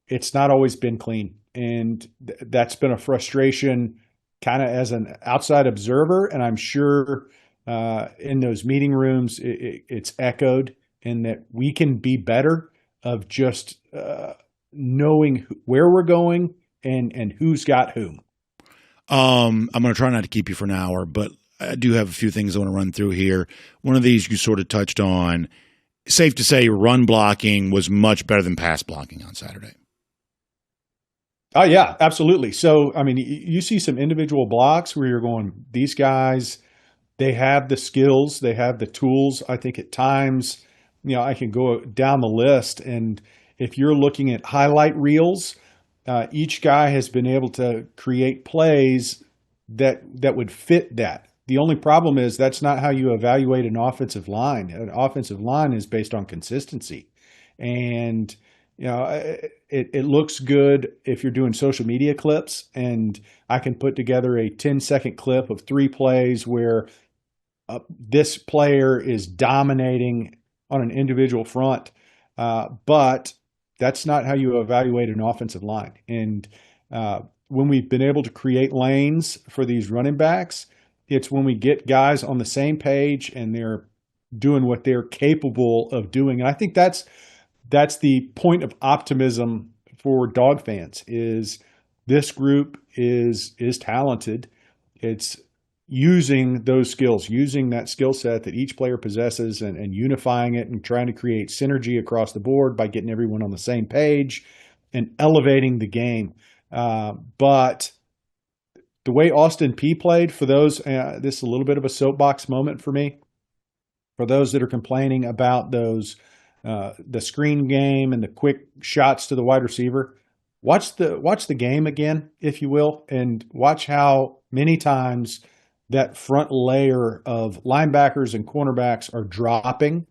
it's not always been clean. And that's been a frustration kind of as an outside observer. And I'm sure in those meeting rooms, it's echoed, in that we can be better of just knowing where we're going and who's got whom. I'm going to try not to keep you for an hour, but I do have a few things I want to run through here. One of these you sort of touched on. Safe to say run blocking was much better than pass blocking on Saturday. Oh, yeah, absolutely. So, I mean, you see some individual blocks where you're going, these guys, they have the skills, they have the tools. I think at times, I can go down the list, and if you're looking at highlight reels, each guy has been able to create plays that would fit that. The only problem is that's not how you evaluate an offensive line. An offensive line is based on consistency. And, it looks good if you're doing social media clips, and I can put together a 10-second clip of 3 plays where this player is dominating on an individual front. But that's not how you evaluate an offensive line. And when we've been able to create lanes for these running backs, it's when we get guys on the same page and they're doing what they're capable of doing. And I think that's the point of optimism for Dog fans, is this group is talented. It's using those skills, using that skill set that each player possesses, and unifying it and trying to create synergy across the board by getting everyone on the same page and elevating the game. But the way Austin Peay played, for those, this is a little bit of a soapbox moment for me, for those that are complaining about those, the screen game and the quick shots to the wide receiver, watch the game again, if you will, and watch how many times that front layer of linebackers and cornerbacks are dropping,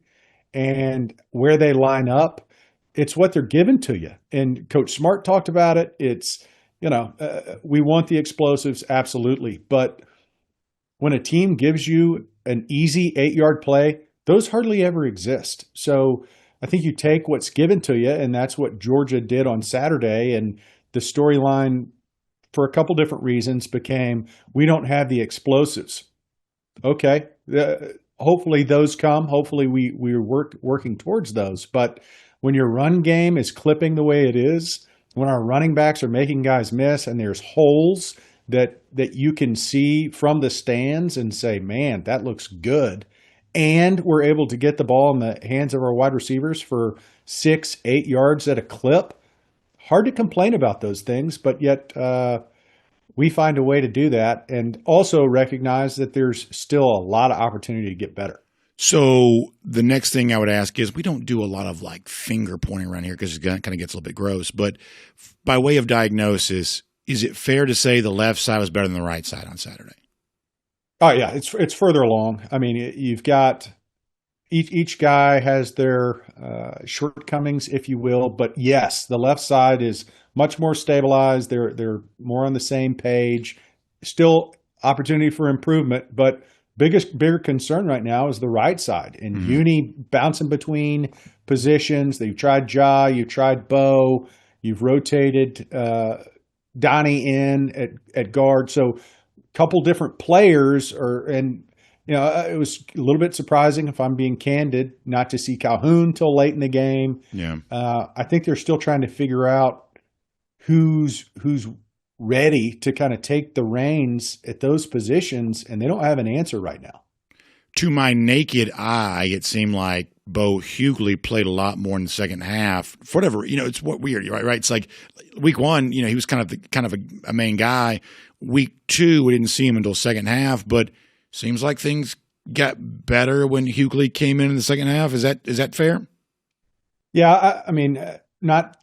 and where they line up, it's what they're giving to you. And Coach Smart talked about it. It's, we want the explosives, absolutely. But when a team gives you an easy 8-yard play, those hardly ever exist. So I think you take what's given to you, and that's what Georgia did on Saturday. And the storyline, for a couple different reasons, became, we don't have the explosives. Okay, hopefully those come. Hopefully we're working towards those. But when your run game is clipping the way it is, when our running backs are making guys miss, and there's holes that you can see from the stands and say, man, that looks good, and we're able to get the ball in the hands of our wide receivers for 6-8 yards at a clip, hard to complain about those things, but yet we find a way to do that, and also recognize that there's still a lot of opportunity to get better. So the next thing I would ask is, we don't do a lot of like finger pointing around here because it kind of gets a little bit gross, but by way of diagnosis, is it fair to say the left side was better than the right side on Saturday? Oh yeah, it's further along. I mean, you've got each guy has their shortcomings, if you will. But yes, the left side is much more stabilized. They're more on the same page. Still opportunity for improvement, but bigger concern right now is the right side. And Uni bouncing between positions. You've tried Ja, you've tried Bo, you've rotated Donnie in at guard. So a couple different players it was a little bit surprising, if I'm being candid, not to see Calhoun till late in the game. Yeah. I think they're still trying to figure out who's ready to kind of take the reins at those positions, and they don't have an answer right now. To my naked eye, it seemed like Bo Hughley played a lot more in the second half. For whatever, it's what weird, right? It's like week one, he was kind of a main guy. Week two, we didn't see him until second half, but seems like things got better when Hughley came in the second half. Is that fair? Yeah,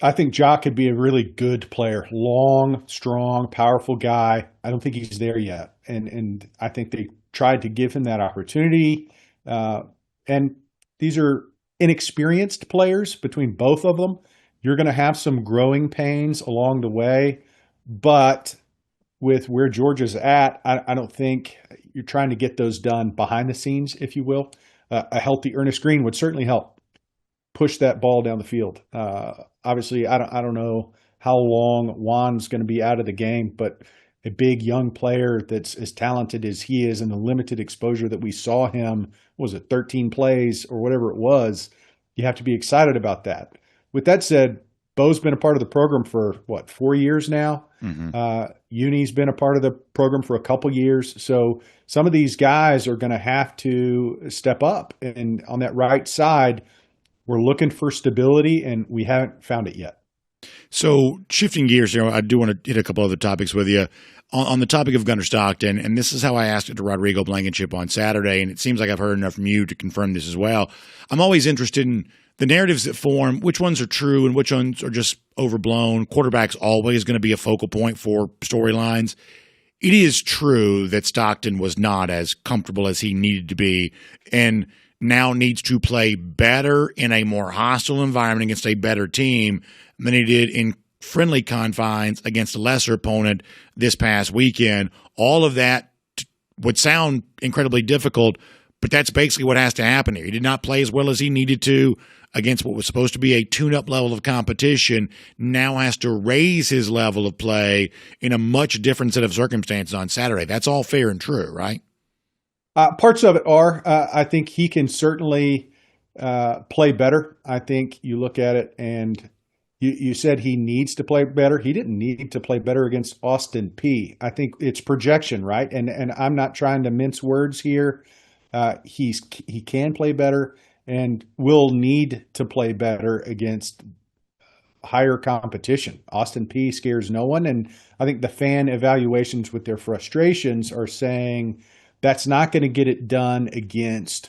I think Ja could be a really good player. Long, strong, powerful guy. I don't think he's there yet. And I think they tried to give him that opportunity. And these are inexperienced players between both of them. You're going to have some growing pains along the way. But with where Georgia's at, I don't think you're trying to get those done behind the scenes, if you will. A healthy Ernest Green would certainly help push that ball down the field. Obviously, I don't know how long Juan's going to be out of the game, but a big young player that's as talented as he is and the limited exposure that we saw him, 13 plays or whatever it was, you have to be excited about that. With that said, Bo's been a part of the program for 4 years now. Uni's been a part of the program for a couple years. So some of these guys are going to have to step up. And on that right side, we're looking for stability, and we haven't found it yet. So shifting gears, I do want to hit a couple other topics with you. On the topic of Gunner Stockton, and this is how I asked it to Rodrigo Blankenship on Saturday, and it seems like I've heard enough from you to confirm this as well. I'm always interested in the narratives that form, which ones are true and which ones are just overblown. Quarterback's always going to be a focal point for storylines. It is true that Stockton was not as comfortable as he needed to be and now needs to play better in a more hostile environment against a better team than he did in friendly confines against a lesser opponent this past weekend. All of that would sound incredibly difficult, but that's basically what has to happen here. He did not play as well as he needed to against what was supposed to be a tune-up level of competition, now has to raise his level of play in a much different set of circumstances on Saturday. That's all fair and true, right? Parts of it are. I think he can certainly play better. I think you look at it and you said he needs to play better. He didn't need to play better against Austin Peay. I think it's projection, right? And I'm not trying to mince words here. He can play better and will need to play better against higher competition. Austin Peay scares no one. And I think the fan evaluations with their frustrations are saying that's not going to get it done against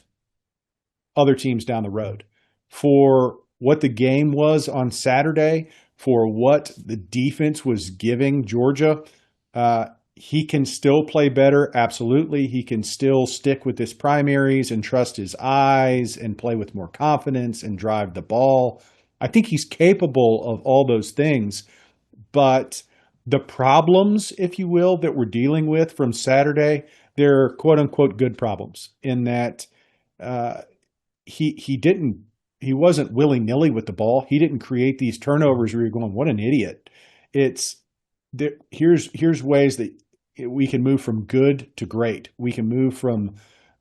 other teams down the road. For what the game was on Saturday, for what the defense was giving Georgia, he can still play better. Absolutely. He can still stick with his primaries and trust his eyes and play with more confidence and drive the ball. I think he's capable of all those things, but the problems, if you will, that we're dealing with from Saturday, they're quote unquote good problems in that he wasn't willy-nilly with the ball. He didn't create these turnovers where you're going, what an idiot. Here's ways that we can move from good to great. We can move from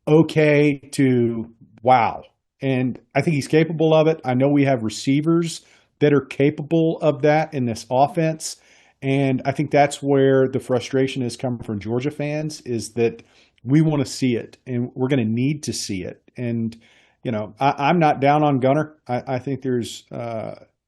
okay to wow. And I think he's capable of it. I know we have receivers that are capable of that in this offense. And I think that's where the frustration has come from Georgia fans, is that we want to see it and we're going to need to see it. And, I'm not down on Gunner. I think there's,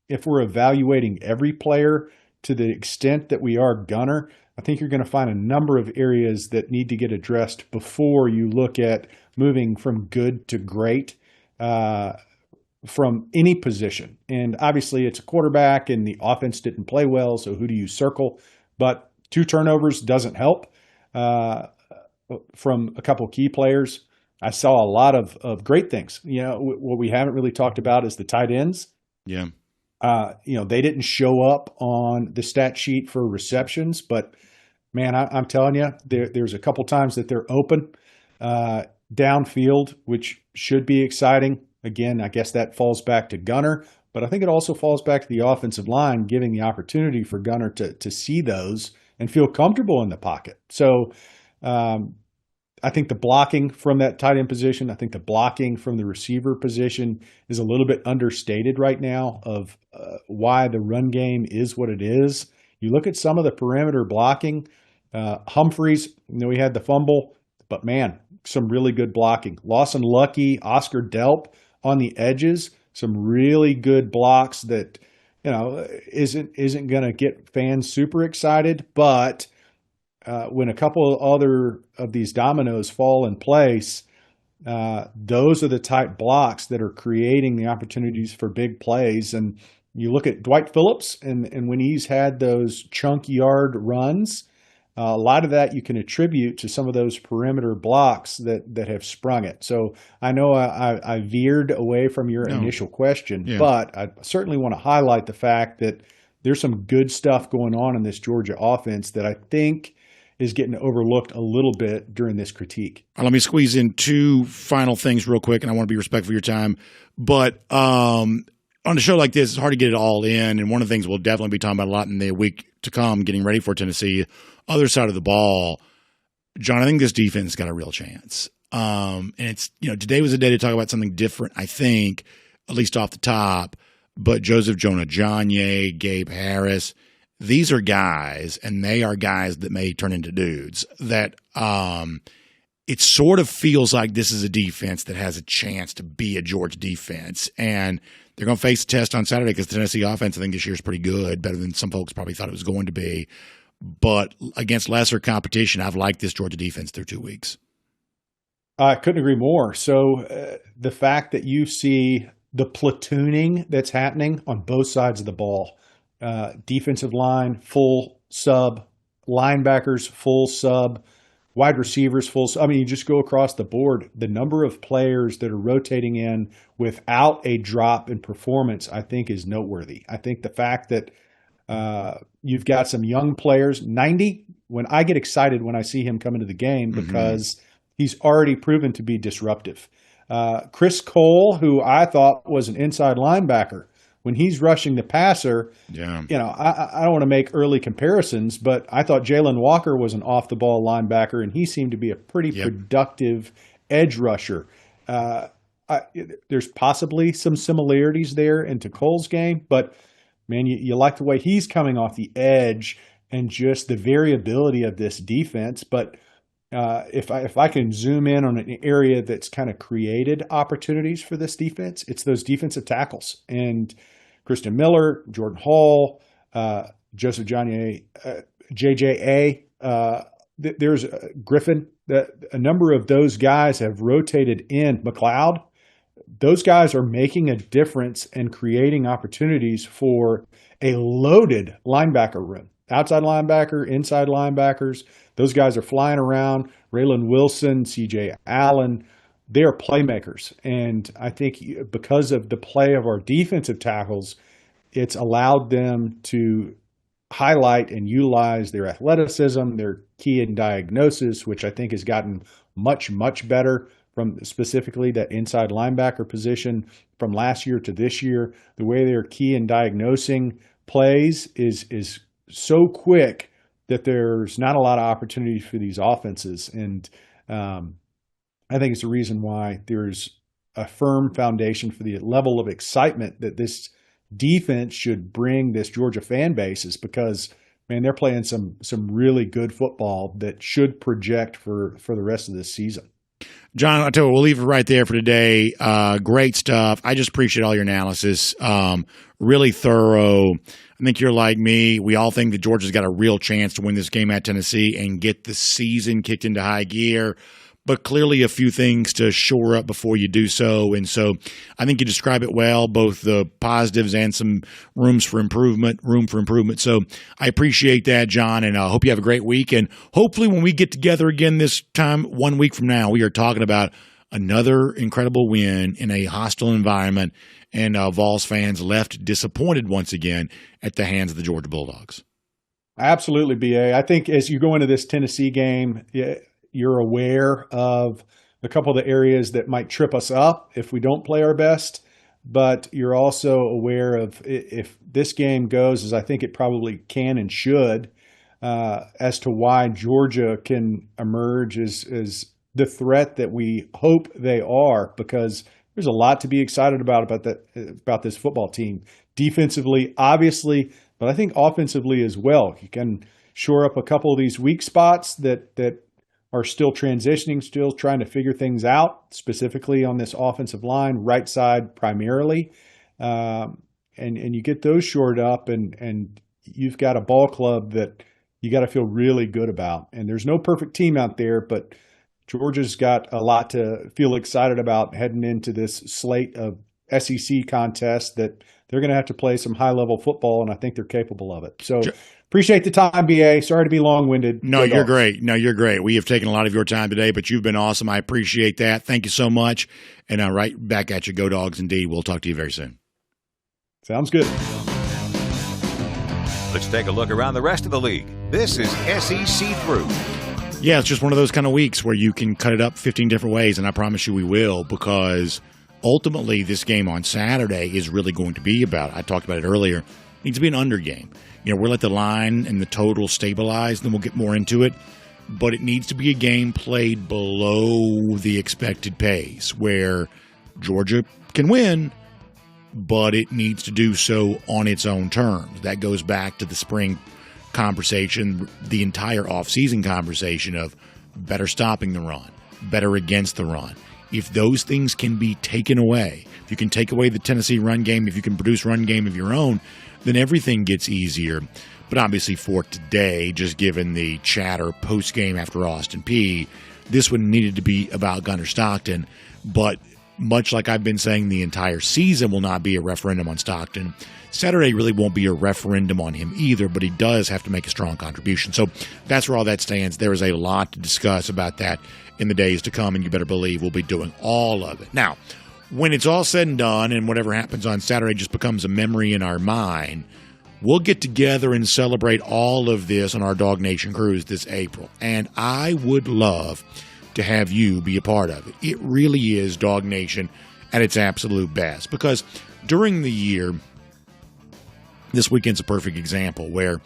if we're evaluating every player to the extent that we are Gunner, I think you're going to find a number of areas that need to get addressed before you look at moving from good to great from any position. And obviously it's a quarterback and the offense didn't play well, so who do you circle? But 2 turnovers doesn't help from a couple key players. I saw a lot of great things. What we haven't really talked about is the tight ends. Yeah. They didn't show up on the stat sheet for receptions, but man, I'm telling you, there's a couple times that they're open downfield, which should be exciting. Again, I guess that falls back to Gunner, but I think it also falls back to the offensive line, giving the opportunity for Gunner to see those and feel comfortable in the pocket. So I think the blocking from that tight end position, I think the blocking from the receiver position is a little bit understated right now of why the run game is what it is. You look at some of the perimeter blocking, Humphreys, he had the fumble, but man, some really good blocking. Lawson Lucky, Oscar Delp on the edges, some really good blocks that, isn't going to get fans super excited, but when a couple of other of these dominoes fall in place, those are the type blocks that are creating the opportunities for big plays. And you look at Dwight Phillips, and when he's had those chunk yard runs, a lot of that you can attribute to some of those perimeter blocks that have sprung it. So I know I veered away from your initial question, but I certainly want to highlight the fact that there's some good stuff going on in this Georgia offense that I think is getting overlooked a little bit during this critique. Let me squeeze in 2 final things real quick, and I want to be respectful of your time. But on a show like this, it's hard to get it all in, and one of the things we'll definitely be talking about a lot in the week to come, getting ready for Tennessee, other side of the ball. John, I think this defense got a real chance. And it's, today was a day to talk about something different, I think, at least off the top. But Joseph Jonah-Janye, Gabe Harris, these are guys, and they are guys that may turn into dudes, that it sort of feels like this is a defense that has a chance to be a Georgia defense. And they're going to face a test on Saturday because the Tennessee offense, I think, this year is pretty good, better than some folks probably thought it was going to be. But against lesser competition, I've liked this Georgia defense through 2 weeks. I couldn't agree more. So the fact that you see the platooning that's happening on both sides of the ball, defensive line, full sub, linebackers, full sub, wide receivers, full sub. I mean, you just go across the board. The number of players that are rotating in without a drop in performance, I think, is noteworthy. I think the fact that you've got some young players, 90, when I get excited when I see him come into the game because he's already proven to be disruptive. Chris Cole, who I thought was an inside linebacker, when he's rushing the passer, I don't want to make early comparisons, but I thought Jalen Walker was an off-the-ball linebacker, and he seemed to be a pretty productive edge rusher. There's possibly some similarities there into Cole's game, but, man, you like the way he's coming off the edge and just the variability of this defense. But if I can zoom in on an area that's kind of created opportunities for this defense, it's those defensive tackles. And Christian Miller, Jordan Hall, Joseph Janye, JJA, there's Griffin. A number of those guys have rotated in. McLeod, those guys are making a difference and creating opportunities for a loaded linebacker room. Outside linebacker, inside linebackers, those guys are flying around. Raylan Wilson, CJ Allen, they are playmakers. And I think because of the play of our defensive tackles, it's allowed them to highlight and utilize their athleticism, their key in diagnosis, which I think has gotten much, much better from specifically that inside linebacker position from last year to this year. The way they're key in diagnosing plays is so quick that there's not a lot of opportunity for these offenses. And I think it's the reason why there's a firm foundation for the level of excitement that this defense should bring this Georgia fan base, is because, man, they're playing some really good football that should project for the rest of this season. John, I tell you, we'll leave it right there for today. Great stuff. I just appreciate all your analysis. Really thorough. I think you're like me. We all think that Georgia's got a real chance to win this game at Tennessee and get the season kicked into high gear. but clearly a few things to shore up before you do so. And so I think you describe it well, both the positives and some room for improvement. So I appreciate that, Jon, and I hope you have a great week. And hopefully when we get together again this time 1 week from now, we are talking about another incredible win in a hostile environment, and Vols fans left disappointed once again at the hands of the Georgia Bulldogs. Absolutely, BA. I think as you go into this Tennessee game, you're aware of a couple of the areas that might trip us up if we don't play our best, but you're also aware of if this game goes as I think it probably can and should, as to why Georgia can emerge as the threat that we hope they are, because there's a lot to be excited about this football team. Defensively, obviously, but I think offensively as well. You can shore up a couple of these weak spots that are still transitioning, still trying to figure things out, specifically on this offensive line, right side primarily. And you get those shored up, and you've got a ball club that you got to feel really good about. And there's no perfect team out there, but Georgia's got a lot to feel excited about heading into this slate of SEC contests that they're going to have to play some high-level football, and I think they're capable of it. So appreciate the time, BA. Sorry to be long-winded. No, you're great. You're great. We have taken a lot of your time today, but you've been awesome. I appreciate that. Thank you so much. And right back at you. Go Dogs indeed. We'll talk to you very soon. Sounds good. Let's take a look around the rest of the league. This is SEC Through. Yeah, it's just one of those kind of weeks where you can cut it up 15 different ways, and I promise you we will, because ultimately this game on Saturday is really going to be about, I talked about it earlier, it needs to be an under game. We'll let the line and the total stabilize, then we'll get more into it, but it needs to be a game played below the expected pace where Georgia can win, but it needs to do so on its own terms. That goes back to the spring conversation, the entire offseason conversation of better stopping the run, better against the run. If those things can be taken away, if you can take away the Tennessee run game, if you can produce run game of your own, then everything gets easier. But obviously for today, just given the chatter post-game after Austin Peay, this one needed to be about Gunner Stockton. But much like I've been saying, the entire season will not be a referendum on Stockton. Saturday really won't be a referendum on him either, but he does have to make a strong contribution. So that's where all that stands. There is a lot to discuss about that in the days to come, and you better believe we'll be doing all of it. Now, when it's all said and done and whatever happens on Saturday just becomes a memory in our mind, we'll get together and celebrate all of this on our DawgNation cruise this April. And I would love to have you be a part of it. It really is DawgNation at its absolute best, because during the year, this weekend's a perfect example where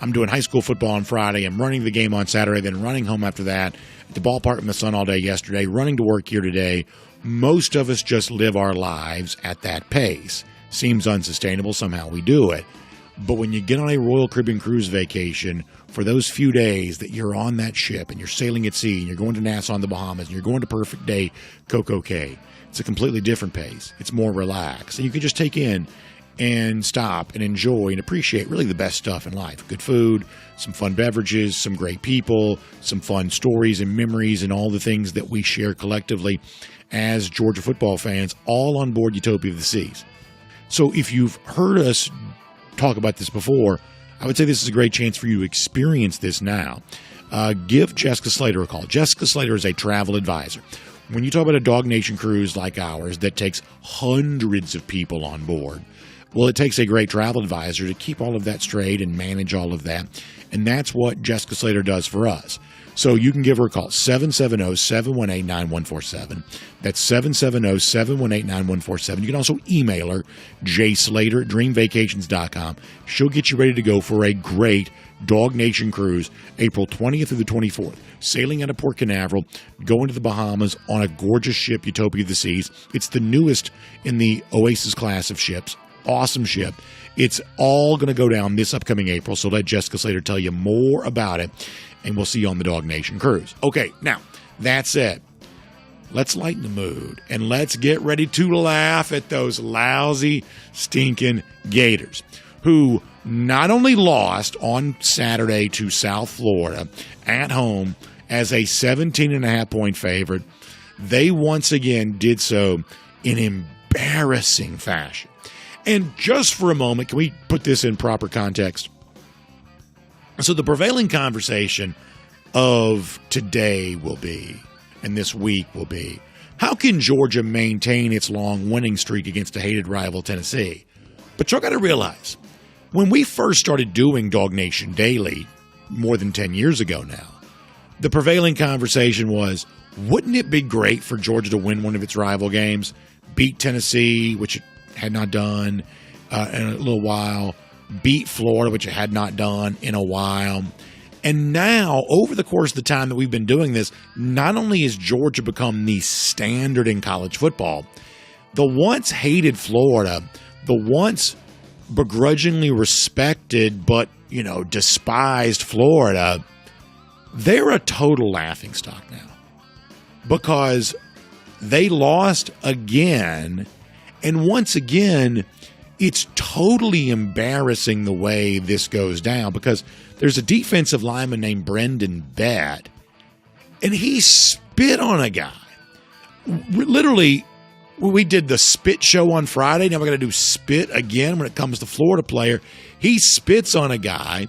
I'm doing high school football on Friday, I'm running the game on Saturday, then running home after that, at the ballpark with my son all day yesterday, running to work here today. Most of us just live our lives at that pace. Seems unsustainable, somehow we do it. But when you get on a Royal Caribbean cruise vacation, for those few days that you're on that ship and you're sailing at sea and you're going to Nassau in the Bahamas and you're going to Perfect Day Coco Cay, it's a completely different pace. It's more relaxed. And you can just take in and stop and enjoy and appreciate really the best stuff in life. Good food, some fun beverages, some great people, some fun stories and memories and all the things that we share collectively as Georgia football fans, all on board Utopia of the Seas. So if you've heard us talk about this before, I would say this is a great chance for you to experience this now. Give Jessica Slater a call. Jessica Slater is a travel advisor. When you talk about a DawgNation cruise like ours that takes hundreds of people on board, well, it takes a great travel advisor to keep all of that straight and manage all of that. And that's what Jessica Slater does for us. So you can give her a call, 770-718-9147. That's 770-718-9147. You can also email her, jslater@dreamvacations.com. She'll get you ready to go for a great DawgNation cruise, April 20th through the 24th. Sailing out of Port Canaveral, going to the Bahamas on a gorgeous ship, Utopia of the Seas. It's the newest in the Oasis class of ships. Awesome ship. It's all going to go down this upcoming April, so let Jessica Slater tell you more about it, and we'll see you on the DawgNation cruise. Okay, now, that said, let's lighten the mood, and let's get ready to laugh at those lousy, stinking Gators, who not only lost on Saturday to South Florida at home as a 17.5-point favorite. They once again did so in embarrassing fashion. And just for a moment, can we put this in proper context? So the prevailing conversation of today will be, and this week will be, how can Georgia maintain its long winning streak against a hated rival Tennessee? But y'all got to realize, when we first started doing DawgNation Daily more than 10 years ago now, the prevailing conversation was, wouldn't it be great for Georgia to win one of its rival games, beat Tennessee, which it had not done in a little while, beat Florida, which it had not done in a while. And now, over the course of the time that we've been doing this, not only has Georgia become the standard in college football, the once hated Florida, the once begrudgingly respected but, despised Florida, they're a total laughingstock now because they lost again. And once again, it's totally embarrassing the way this goes down because there's a defensive lineman named Brendan Bett, and he spit on a guy. Literally, we did the spit show on Friday. Now we're going to do spit again when it comes to Florida player. He spits on a guy,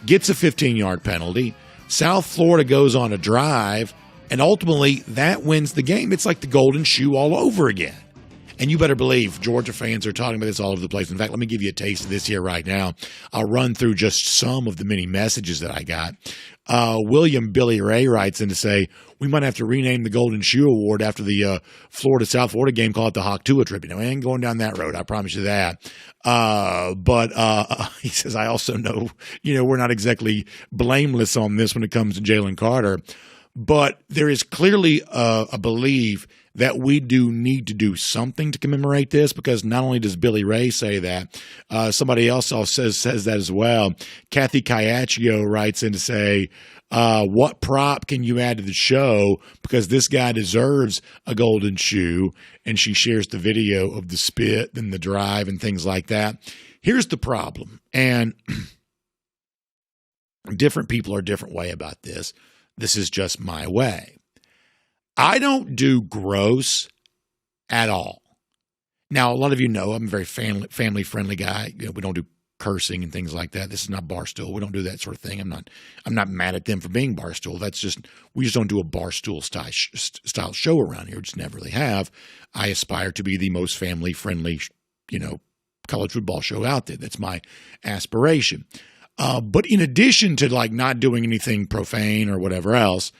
gets a 15-yard penalty. South Florida goes on a drive, and ultimately that wins the game. It's like the golden shoe all over again. And you better believe Georgia fans are talking about this all over the place. In fact, let me give you a taste of this here right now. I'll run through just some of the many messages that I got. William Billy Ray writes in to say, we might have to rename the Golden Shoe Award after the Florida-South Florida game, call it the Hawk Tua tribute. Now, I ain't going down that road. I promise you that. But he says, I also know, we're not exactly blameless on this when it comes to Jalen Carter. But there is clearly a belief that we do need to do something to commemorate this, because not only does Billy Ray say that, somebody else also says that as well. Kathy Caiaccio writes in to say, what prop can you add to the show? Because this guy deserves a golden shoe. And she shares the video of the spit and the drive and things like that. Here's the problem. And different people are a different way about this. This is just my way. I don't do gross at all. Now, a lot of you know I'm a very family-friendly guy. We don't do cursing and things like that. This is not Barstool. We don't do that sort of thing. I'm not mad at them for being Barstool. We just don't do a Barstool style show around here. We just never really have. I aspire to be the most family-friendly, college football show out there. That's my aspiration. But in addition to not doing anything profane or whatever else,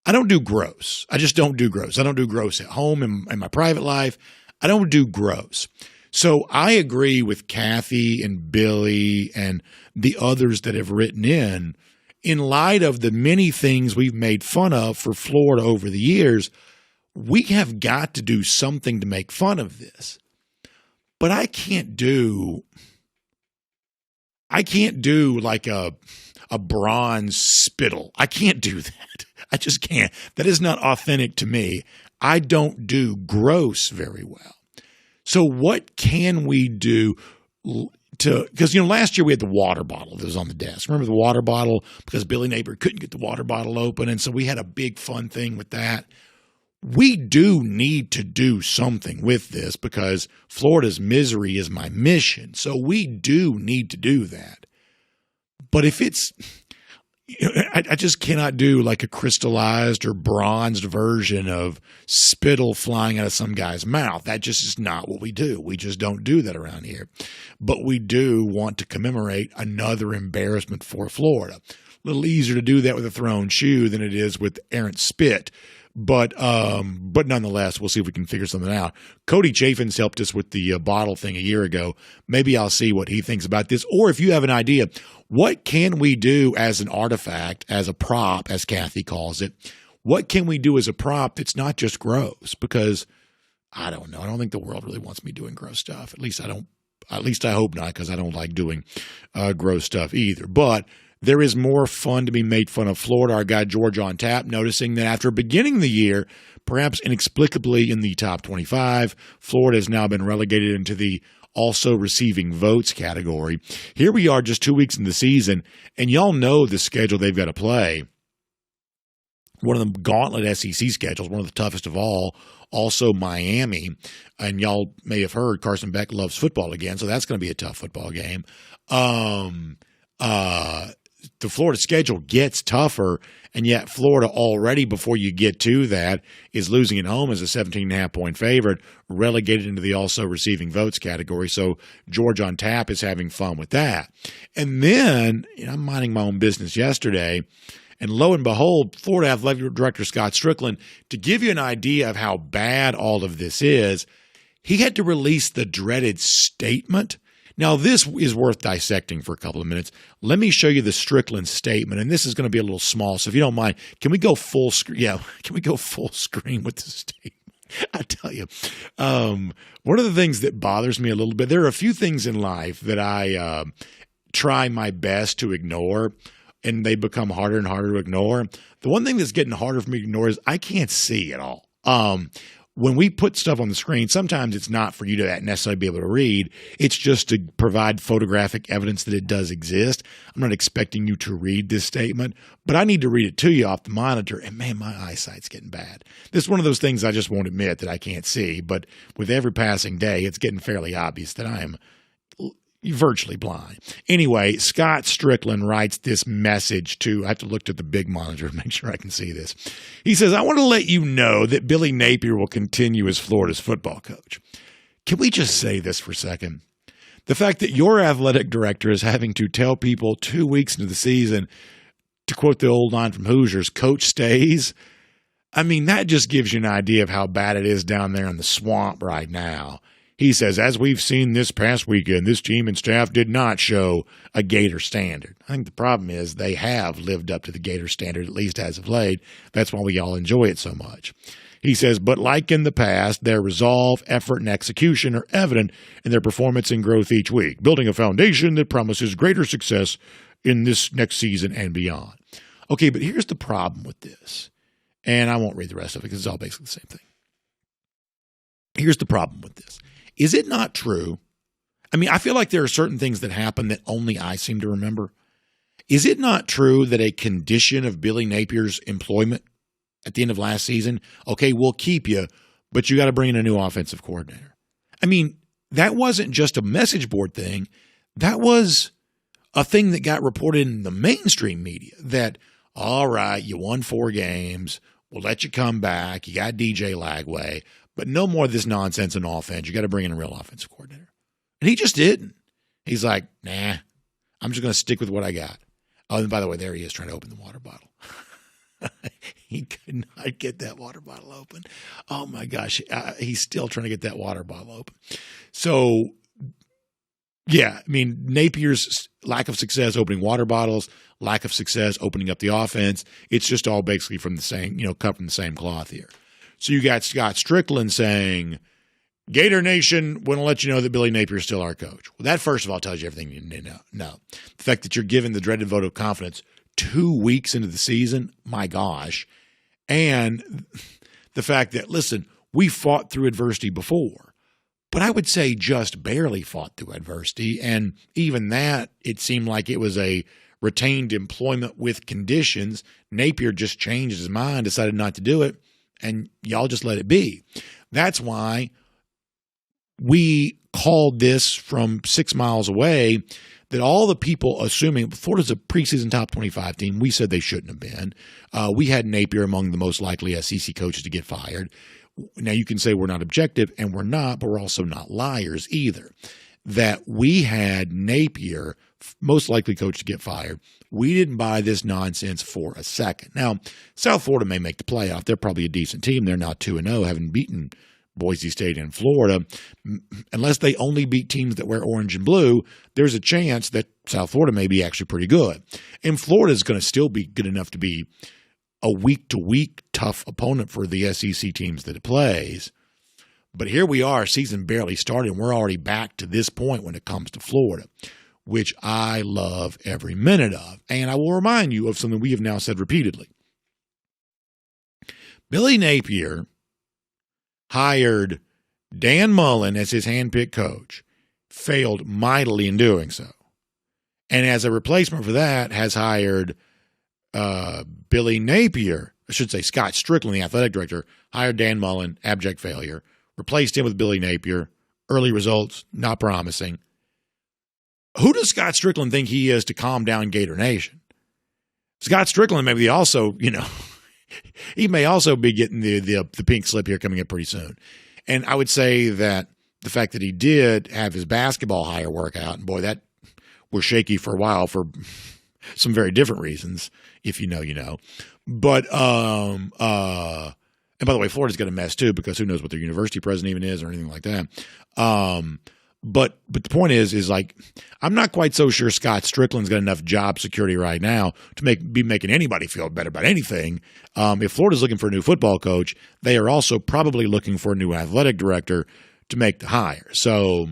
I don't do gross. I just don't do gross. I don't do gross at home in my private life. I don't do gross. So I agree with Kathy and Billy and the others that have written in light of the many things we've made fun of for Florida over the years, we have got to do something to make fun of this. But I can't do like a bronze spittle. I can't do that. I just can't. That is not authentic to me. I don't do gross very well. So what can we do because last year we had the water bottle that was on the desk. Remember the water bottle? Because Billy Neighbor couldn't get the water bottle open, and so we had a big fun thing with that. We do need to do something with this because Florida's misery is my mission. So we do need to do that. But if it's, I just cannot do like a crystallized or bronzed version of spittle flying out of some guy's mouth. That just is not what we do. We just don't do that around here. But we do want to commemorate another embarrassment for Florida. A little easier to do that with a thrown shoe than it is with errant spit. But nonetheless, we'll see if we can figure something out. Cody Chafin's helped us with the bottle thing a year ago. Maybe I'll see what he thinks about this. Or if you have an idea, what can we do as an artifact, as a prop, as Kathy calls it? What can we do as a prop that's not just gross? Because I don't know. I don't think the world really wants me doing gross stuff. At least I hope not, because I don't like doing gross stuff either. But there is more fun to be made fun of Florida. Our guy George on Tap noticing that after beginning the year, perhaps inexplicably in the top 25, Florida has now been relegated into the also receiving votes category. Here we are just 2 weeks in the season, and y'all know the schedule they've got to play. one of the gauntlet SEC schedules, one of the toughest of all. Also Miami, and y'all may have heard Carson Beck loves football again, so that's going to be a tough football game. The Florida schedule gets tougher, and yet Florida already, before you get to that, is losing at home as a 17.5-point favorite, relegated into the also receiving votes category. So Georgia on tap is having fun with that. And then, I'm minding my own business yesterday, and lo and behold, Florida Athletic Director Scott Strickland, to give you an idea of how bad all of this is, he had to release the dreaded statement. Now, this is worth dissecting for a couple of minutes. Let me show you the Strickland statement, and this is going to be a little small, so if you don't mind, can we go full screen? Yeah, can we go full screen with the statement? I tell you, one of the things that bothers me a little bit, there are a few things in life that I try my best to ignore, and they become harder and harder to ignore. The one thing that's getting harder for me to ignore is I can't see at all. When we put stuff on the screen, sometimes it's not for you to necessarily be able to read. It's just to provide photographic evidence that it does exist. I'm not expecting you to read this statement, but I need to read it to you off the monitor, and man, my eyesight's getting bad. This is one of those things I just won't admit that I can't see, but with every passing day, it's getting fairly obvious that I am virtually blind. Anyway, Scott Strickland writes this message I have to look at the big monitor to make sure I can see this. He says, I want to let you know that Billy Napier will continue as Florida's football coach. Can we just say this for a second? The fact that your athletic director is having to tell people 2 weeks into the season, to quote the old line from Hoosiers, coach stays. I mean, that just gives you an idea of how bad it is down there in the swamp right now. He says, as we've seen this past weekend, this team and staff did not show a Gator standard. I think the problem is they have lived up to the Gator standard, at least as of late. That's why we all enjoy it so much. He says, but like in the past, their resolve, effort, and execution are evident in their performance and growth each week, building a foundation that promises greater success in this next season and beyond. Okay, but here's the problem with this, and I won't read the rest of it because it's all basically the same thing. Here's the problem with this. Is it not true? I mean, I feel like there are certain things that happen that only I seem to remember. Is it not true that a condition of Billy Napier's employment at the end of last season, okay, we'll keep you, but you got to bring in a new offensive coordinator? I mean, that wasn't just a message board thing. That was a thing that got reported in the mainstream media that, all right, you won 4 games. We'll let you come back. You got DJ Lagway. But no more of this nonsense in offense. You got to bring in a real offensive coordinator. And he just didn't. He's like, nah, I'm just going to stick with what I got. Oh, and by the way, there he is trying to open the water bottle. He could not get that water bottle open. Oh, my gosh. He's still trying to get that water bottle open. So, yeah, I mean, Napier's lack of success opening water bottles, lack of success opening up the offense, it's just all basically from the same, cut from the same cloth here. So you got Scott Strickland saying, Gator Nation, want to let you know that Billy Napier is still our coach. Well, that, first of all, tells you everything you need to know. No. The fact that you're given the dreaded vote of confidence 2 weeks into the season, my gosh. And the fact that, listen, we fought through adversity before, but I would say just barely fought through adversity. And even that, it seemed like it was a retained employment with conditions. Napier just changed his mind, decided not to do it. And y'all just let it be. That's why we called this from 6 miles away that all the people assuming Florida's a preseason top 25 team, we said they shouldn't have been. We had Napier among the most likely SEC coaches to get fired. Now, you can say we're not objective, and we're not, but we're also not liars either. That we had Napier, most likely coach to get fired. We didn't buy this nonsense for a second. Now, South Florida may make the playoff. They're probably a decent team. They're now 2-0, having beaten Boise State and Florida. Unless they only beat teams that wear orange and blue, there's a chance that South Florida may be actually pretty good. And Florida is going to still be good enough to be a week-to-week tough opponent for the SEC teams that it plays. But here we are, season barely started, and we're already back to this point when it comes to Florida, which I love every minute of. And I will remind you of something we have now said repeatedly. Billy Napier hired Dan Mullen as his handpicked coach, failed mightily in doing so. And as a replacement for that, has hired Billy Napier I should say Scott Strickland, the athletic director, hired Dan Mullen, abject failure, replaced him with Billy Napier, early results, not promising. Who does Scott Strickland think he is to calm down Gator Nation? Scott Strickland maybe also, he may also be getting the pink slip here coming up pretty soon. And I would say that the fact that he did have his basketball hire work out, and boy, that was shaky for a while for some very different reasons. If you know, you know. But and by the way, Florida's got a mess too, because who knows what their university president even is or anything like that. But the point is like, I'm not quite so sure Scott Strickland's got enough job security right now to be making anybody feel better about anything. If Florida's looking for a new football coach, they are also probably looking for a new athletic director to make the hire. So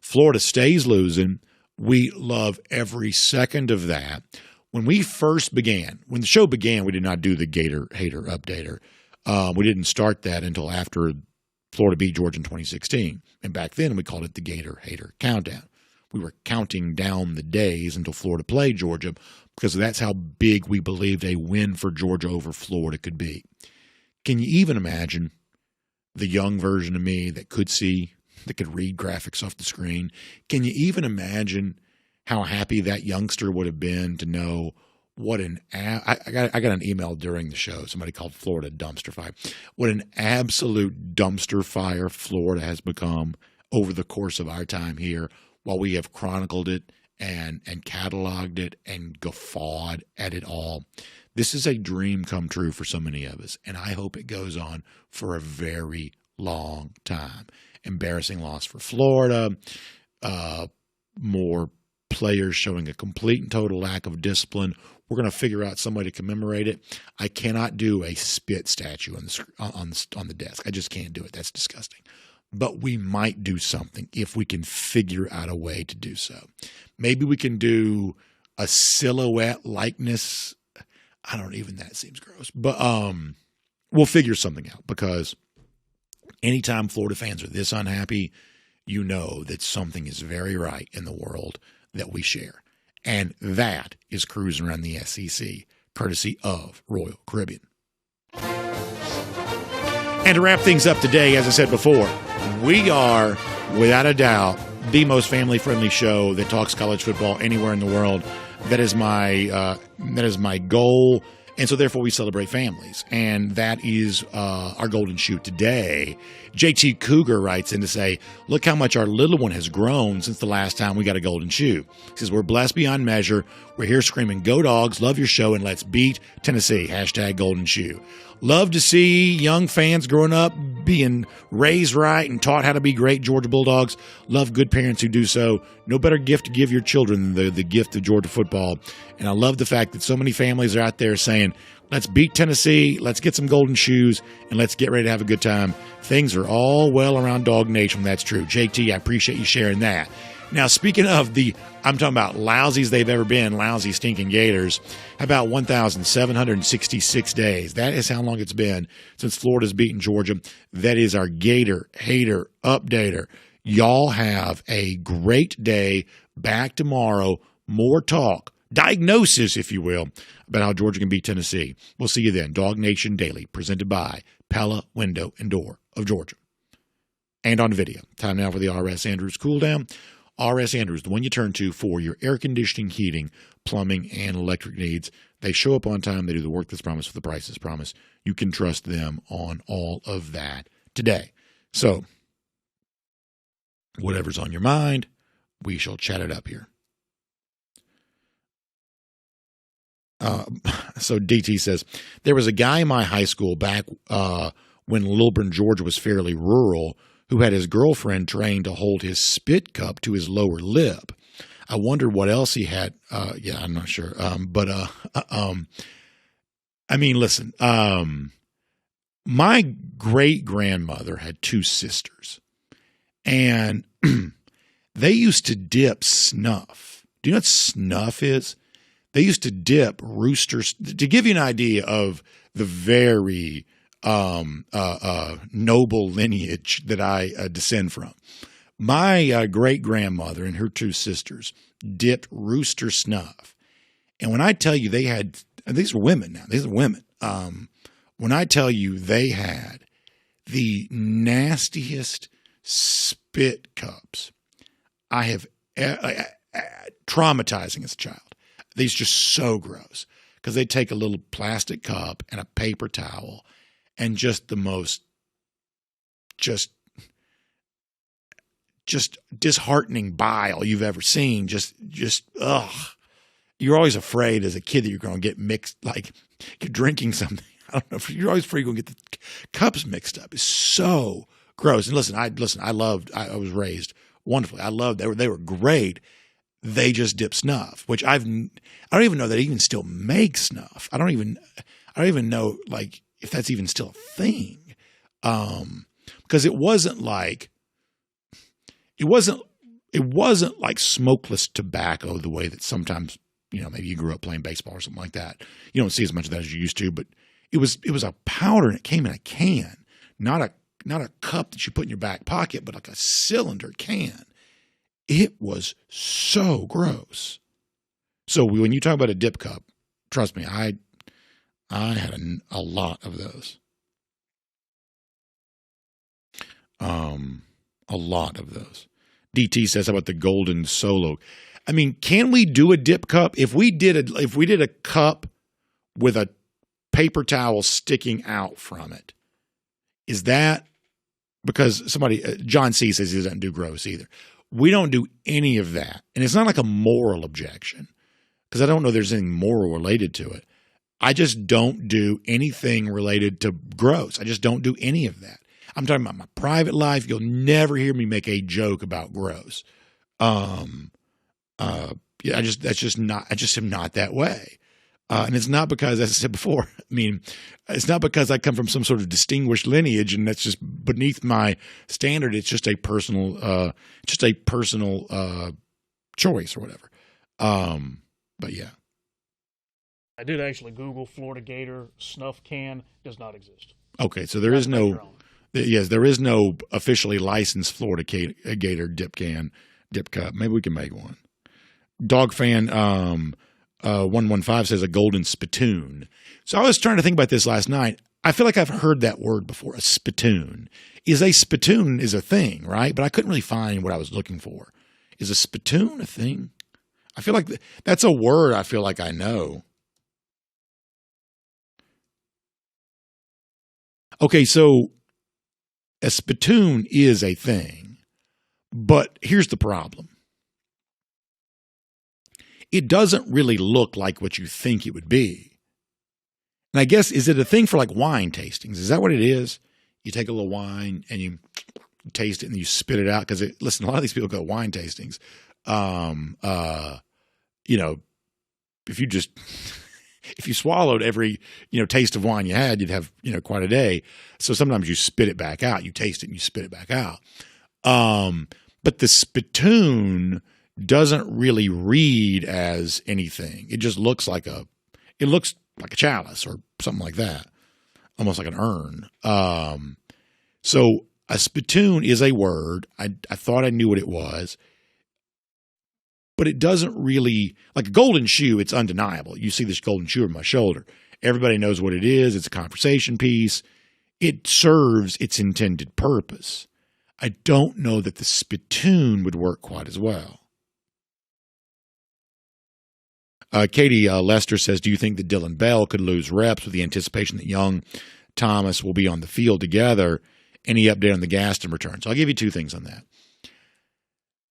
Florida stays losing. We love every second of that. When the show began, we did not do the Gator Hater Updater. We didn't start that until after Florida beat Georgia in 2016. And back then we called it the Gator Hater Countdown. We were counting down the days until Florida played Georgia, because that's how big we believed a win for Georgia over Florida could be. Can you even imagine the young version of me that could read graphics off the screen? Can you even imagine how happy that youngster would have been to know what I got an email during the show. Somebody called Florida dumpster fire. What an absolute dumpster fire Florida has become over the course of our time here, while we have chronicled it and cataloged it and guffawed at it all. This is a dream come true for so many of us, and I hope it goes on for a very long time. Embarrassing loss for Florida, more players showing a complete and total lack of discipline. We're going to figure out some way to commemorate it. I cannot do a spit statue on the desk. I just can't do it. That's disgusting. But we might do something if we can figure out a way to do so. Maybe we can do a silhouette likeness. That seems gross. But we'll figure something out, because anytime Florida fans are this unhappy, you know that something is very right in the world that we share. And that is cruising around the SEC, courtesy of Royal Caribbean. And to wrap things up today, as I said before, we are, without a doubt, the most family-friendly show that talks college football anywhere in the world. That is my goal. And so therefore we celebrate families. And that is our golden shoe today. JT Cougar writes in to say, look how much our little one has grown since the last time we got a golden shoe. He says, we're blessed beyond measure. We're here screaming, go Dogs, love your show, and let's beat Tennessee. # golden shoe. Love to see young fans growing up being raised right and taught how to be great Georgia Bulldogs. Love good parents who do so. No better gift to give your children than the gift of Georgia football. And I love the fact that so many families are out there saying, let's beat Tennessee, let's get some golden shoes, and let's get ready to have a good time. Things are all well around Dog Nation when that's true. JT, I appreciate you sharing that. Now, speaking of I'm talking about lousies they've ever been, lousy stinking Gators. How about 1,766 days? That is how long it's been since Florida's beaten Georgia. That is our Gator Hater Updater. Y'all have a great day. Back tomorrow. More talk. Diagnosis, if you will, about how Georgia can beat Tennessee. We'll see you then. DawgNation Daily, presented by Pella Window and Door of Georgia. And on video. Time now for the R.S. Andrews cool down. R.S. Andrews, the one you turn to for your air conditioning, heating, plumbing, and electric needs. They show up on time. They do the work that's promised for the price that's promised. You can trust them on all of that today. So, whatever's on your mind, we shall chat it up here. So DT says, there was a guy in my high school back when Lilburn, Georgia was fairly rural, who had his girlfriend trained to hold his spit cup to his lower lip. I wondered what else he had. I'm not sure. Listen, my great-grandmother had two sisters, and they used to dip snuff. Do you know what snuff is? They used to dip roosters. To give you an idea of the very noble lineage that I descend from, my great-grandmother and her two sisters dipped rooster snuff. And when I tell you these were women now. These are women. when I tell you they had the nastiest spit cups I have traumatizing as a child. These just so gross because they take a little plastic cup and a paper towel and just the most just disheartening bile you've ever seen. Just ugh. You're always afraid as a kid that you're going to get mixed, like you're drinking something. I don't know. You're always afraid you're going to get the cups mixed up. It's so gross. And I was raised wonderfully. I loved, they were great. They just dip snuff, which I don't even know that they even still make snuff. I don't even know like if that's even still a thing. Because it wasn't like smokeless tobacco the way that sometimes, maybe you grew up playing baseball or something like that. You don't see as much of that as you used to, but it was a powder and it came in a can, not a cup that you put in your back pocket, but like a cylinder can. It was so gross. So when you talk about a dip cup, trust me, I had a lot of those. A lot of those. DT says, how about the golden solo? I mean, can we do a dip cup? If we did a cup with a paper towel sticking out from it, is that because John C says he doesn't do gross either. We don't do any of that. And it's not like a moral objection because I don't know there's anything moral related to it. I just don't do anything related to gross. I just don't do any of that. I'm talking about my private life. You'll never hear me make a joke about gross. I just am not that way. And it's not because, as I said before, it's not because I come from some sort of distinguished lineage and that's just beneath my standard. It's just a personal choice or whatever. But yeah. I did actually Google Florida Gator snuff can. Does not exist. Okay, so there is no officially licensed Florida Gator dip cup. Maybe we can make one. Dog fan 115 says a golden spittoon. So I was trying to think about this last night. I feel like I've heard that word before. A spittoon is a thing, right? But I couldn't really find what I was looking for. Is a spittoon a thing? I feel like that's a word I feel like I know. Okay, so a spittoon is a thing, but here's the problem. It doesn't really look like what you think it would be. And I guess, is it a thing for like wine tastings? Is that what it is? You take a little wine and you taste it and you spit it out. Because listen, a lot of these people go wine tastings. If you swallowed every, taste of wine you had, you'd have, quite a day. So sometimes you spit it back out. You taste it and you spit it back out. But the spittoon doesn't really read as anything. It just looks like a chalice or something like that, almost like an urn. So a spittoon is a word. I thought I knew what it was, but it doesn't really, like a golden shoe, it's undeniable. You see this golden shoe on my shoulder. Everybody knows what it is. It's a conversation piece. It serves its intended purpose. I don't know that the spittoon would work quite as well. Katie Lester says, do you think that Dylan Bell could lose reps with the anticipation that Young Thomas will be on the field together? Any update on the Gaston return? So I'll give you two things on that.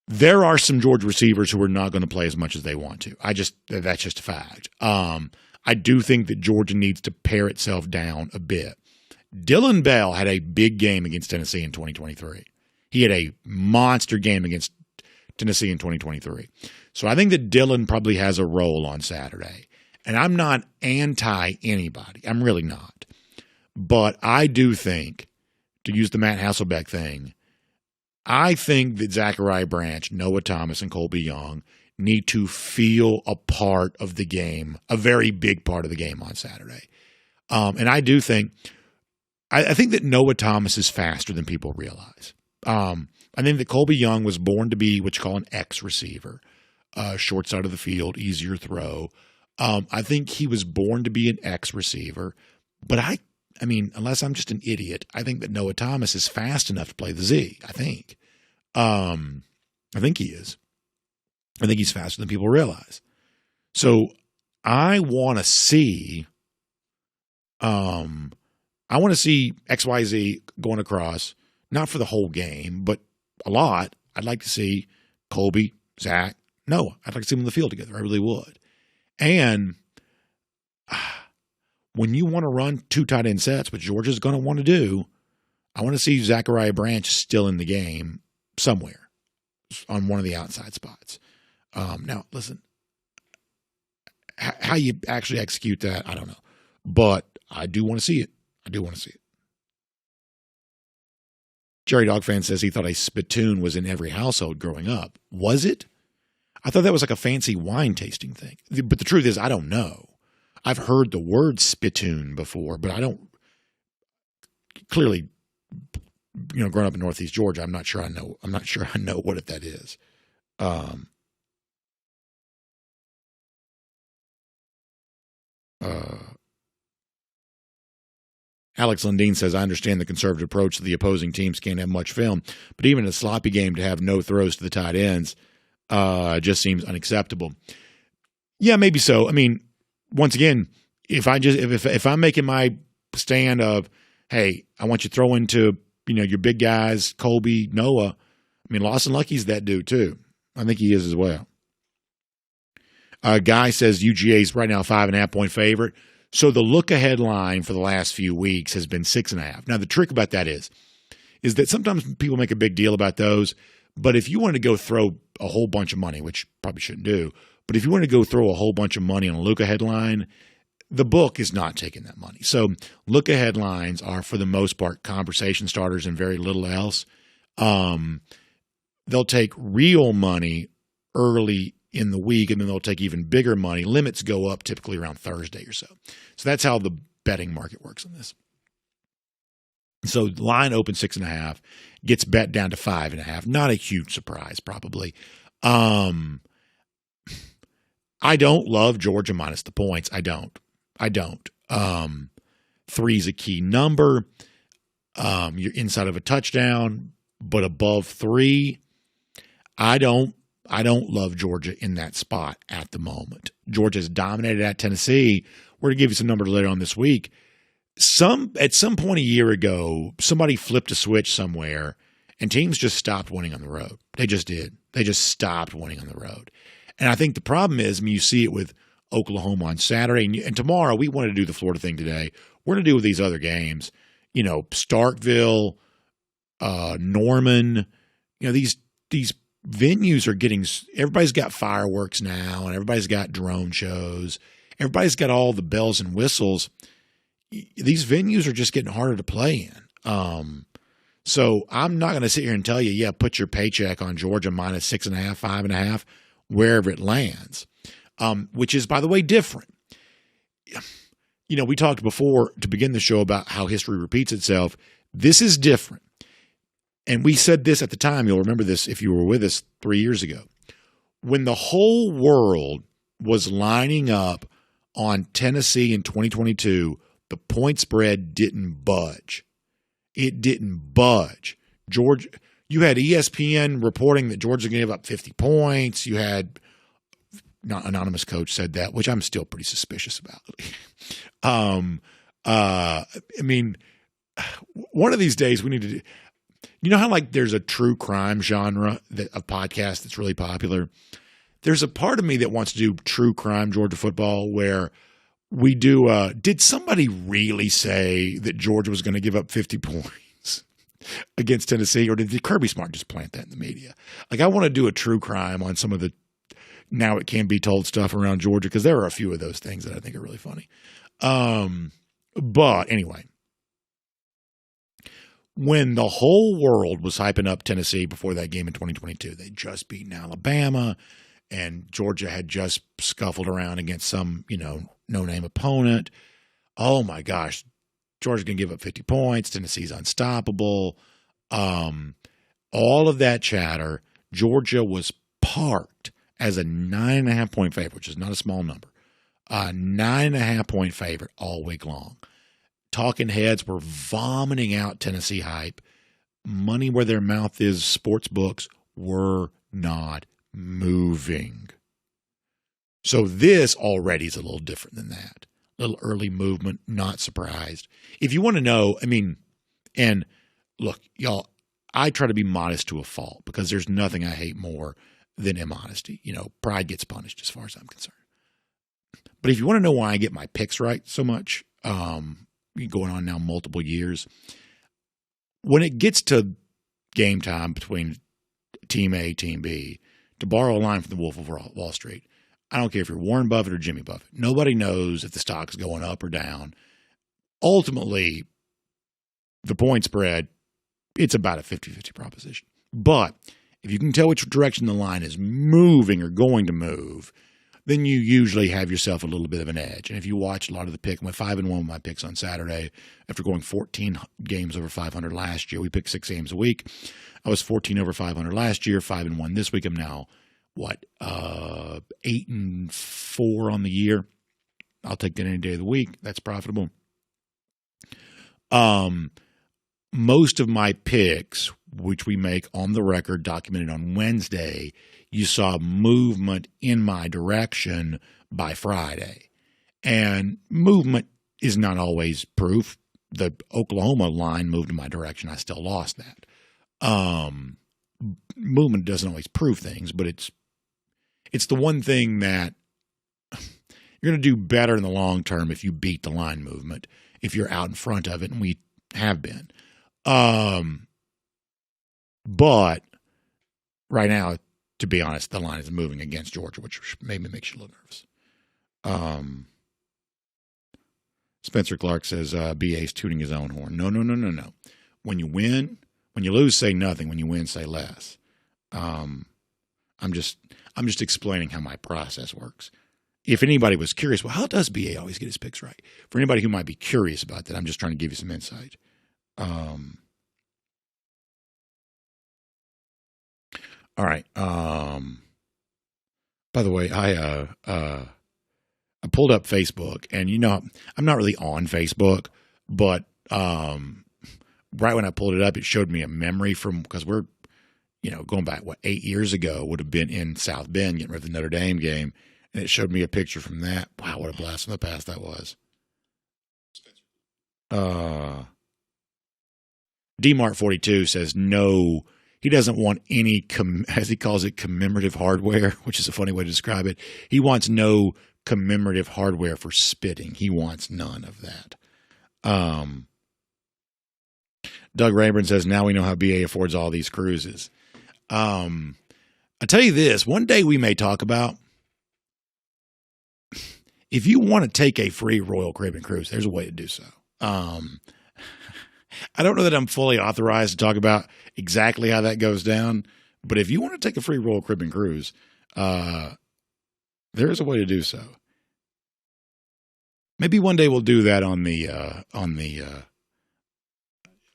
There are some Georgia receivers who are not going to play as much as they want to. That's just a fact. I do think that Georgia needs to pare itself down a bit. Dylan Bell had a big game against Tennessee in 2023. He had a monster game against Tennessee in 2023. So I think that Dylan probably has a role on Saturday. And I'm not anti anybody. I'm really not. But I do think, to use the Matt Hasselbeck thing, I think that Zachariah Branch, Noah Thomas, and Colby Young need to feel a part of the game, a very big part of the game on Saturday. And I do think, I think that Noah Thomas is faster than people realize. I think that Colby Young was born to be what you call an X receiver, short side of the field, easier throw. I think he was born to be an X receiver, but I I mean, unless I'm just an idiot, I think that Noah Thomas is fast enough to play the Z. I think he is. I think he's faster than people realize. So I want to see XYZ going across, not for the whole game, but a lot. I'd like to see Colby, Zach, Noah. I'd like to see them in the field together. I really would. And when you want to run 2 tight end sets, which Georgia's going to want to do, I want to see Zachariah Branch still in the game somewhere on one of the outside spots. Now, listen, how you actually execute that, I don't know. But I do want to see it. Jerry Dogfan says he thought a spittoon was in every household growing up. Was it? I thought that was like a fancy wine tasting thing. But the truth is, I don't know. I've heard the word spittoon before, but I don't clearly, growing up in Northeast Georgia, I'm not sure I know what that is. Alex Lundeen says, I understand the conservative approach to the opposing teams can't have much film, but even in a sloppy game to have no throws to the tight ends just seems unacceptable. Yeah, maybe so. I mean, once again, if I'm making my stand of, hey, I want you to throw into, your big guys, Colby, Noah. I mean, Lawson Lucky's that dude too. I think he is as well. Guy says UGA is right now a 5.5-point favorite. So the look-ahead line for the last few weeks has been 6.5. Now, the trick about that is that sometimes people make a big deal about those, but if you want to go throw a whole bunch of money, which probably shouldn't do, but if you want to go throw a whole bunch of money on a look-ahead line, the book is not taking that money. So look-ahead lines are, for the most part, conversation starters and very little else. They'll take real money early in the week, and then they'll take even bigger money. Limits go up typically around Thursday or so. So that's how the betting market works on this. So the line opens 6.5, gets bet down to 5.5. Not a huge surprise, probably. I don't love Georgia minus the points. I don't. 3 is a key number. You're inside of a touchdown, but above 3. I don't love Georgia in that spot at the moment. Georgia's dominated at Tennessee. We're going to give you some numbers later on this week. At some point a year ago, somebody flipped a switch somewhere, and teams just stopped winning on the road. They just did. They just stopped winning on the road. And I think the problem is, you see it with Oklahoma on Saturday, and tomorrow we wanted to do the Florida thing today. We're going to do with these other games. Starkville, Norman. These venues are getting – everybody's got fireworks now, and everybody's got drone shows. Everybody's got all the bells and whistles. These venues are just getting harder to play in. So I'm not going to sit here and tell you, put your paycheck on Georgia minus 6.5, 5.5, wherever it lands, which is, by the way, different. We talked before to begin the show about how history repeats itself. This is different. And we said this at the time. You'll remember this if you were with us 3 years ago. When the whole world was lining up on Tennessee in 2022, the point spread didn't budge. It didn't budge. Georgia, you had ESPN reporting that Georgia gave up 50 points. You had anonymous coach said that, which I'm still pretty suspicious about. One of these days we need to do. You know how there's a true crime genre of podcast that's really popular? There's a part of me that wants to do true crime Georgia football where we do did somebody really say that Georgia was going to give up 50 points against Tennessee, or did Kirby Smart just plant that in the media? I want to do a true crime on some of the now it can be told stuff around Georgia, because there are a few of those things that I think are really funny. But anyway, when the whole world was hyping up Tennessee before that game in 2022, they'd just beaten Alabama, and Georgia had just scuffled around against some, no-name opponent. Oh, my gosh, Georgia's going to give up 50 points. Tennessee's unstoppable. All of that chatter, Georgia was parked as a 9.5-point favorite, which is not a small number, a 9.5-point favorite all week long. talking heads were vomiting out Tennessee hype. Money where their mouth is, sports books were not moving. So this already is a little different than that. A little early movement, not surprised. If you want to know, and look, y'all, I try to be modest to a fault because there's nothing I hate more than immodesty. Pride gets punished as far as I'm concerned. But if you want to know why I get my picks right so much, going on now multiple years, when it gets to game time between Team A, Team B, to borrow a line from the Wolf of Wall Street, I don't care if you're Warren Buffett or Jimmy Buffett. Nobody knows if the stock is going up or down. Ultimately, the point spread, it's about a 50-50 proposition. But if you can tell which direction the line is moving or going to move, then you usually have yourself a little bit of an edge. And if you watch a lot of the pick, I went 5-1 with my picks on Saturday after going 14 games over 500 last year. We picked 6 games a week. I was 14 over 500 last year, 5-1 this week. I'm now, 8-4 on the year. I'll take that any day of the week. That's profitable. Most of my picks, which we make on the record, documented on Wednesday, you saw movement in my direction by Friday. And movement is not always proof. The Oklahoma line moved in my direction. I still lost that. Movement doesn't always prove things, but it's the one thing that you're going to do better in the long term if you beat the line movement, if you're out in front of it, and we have been. But right now, to be honest, the line is moving against Georgia, which maybe makes you a little nervous. Spencer Clark says BA's tooting his own horn. No. When you win, when you lose, say nothing. When you win, say less. I'm just explaining how my process works. If anybody was curious, well, how does BA always get his picks right? For anybody who might be curious about that, I'm just trying to give you some insight. All right. By the way, I pulled up Facebook, and I'm not really on Facebook, but right when I pulled it up, it showed me a memory because we're going back 8 years ago, would have been in South Bend getting rid of the Notre Dame game, and it showed me a picture from that. Wow, what a blast from the past that was. DMart42 says no. He doesn't want any, as he calls it, commemorative hardware, which is a funny way to describe it. He wants no commemorative hardware for spitting. He wants none of that. Doug Rayburn says, now we know how BA affords all these cruises. I tell you this, one day we may talk about, if you want to take a free Royal Caribbean cruise, there's a way to do so. I don't know that I'm fully authorized to talk about exactly how that goes down, but if you want to take a free Royal Caribbean cruise, there is a way to do so. Maybe one day we'll do that on the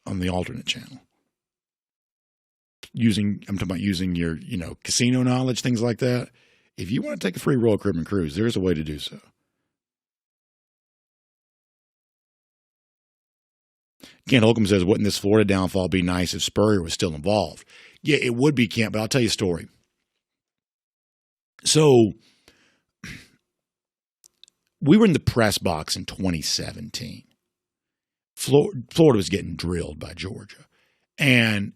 alternate channel. I'm talking about using your, casino knowledge, things like that. If you want to take a free Royal Caribbean cruise, there is a way to do so. Kent Holcomb says, wouldn't this Florida downfall be nice if Spurrier was still involved? Yeah, it would be, Kent, but I'll tell you a story. So we were in the press box in 2017. Florida was getting drilled by Georgia. And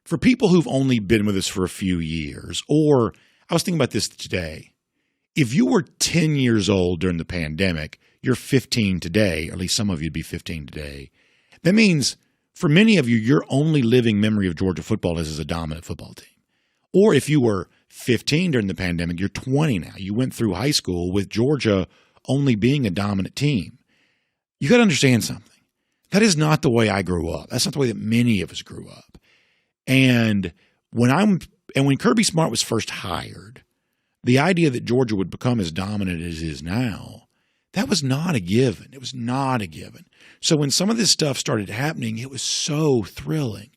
for people who've only been with us for a few years, or I was thinking about this today, if you were 10 years old during the pandemic, you're 15 today, or at least some of you'd be 15 today. That means for many of you, your only living memory of Georgia football is as a dominant football team. Or if you were 15 during the pandemic, you're 20 now. You went through high school with Georgia only being a dominant team. You got to understand something. That is not the way I grew up. That's not the way that many of us grew up. And when Kirby Smart was first hired, the idea that Georgia would become as dominant as it is now, that was not a given. It was not a given. So when some of this stuff started happening, it was so thrilling.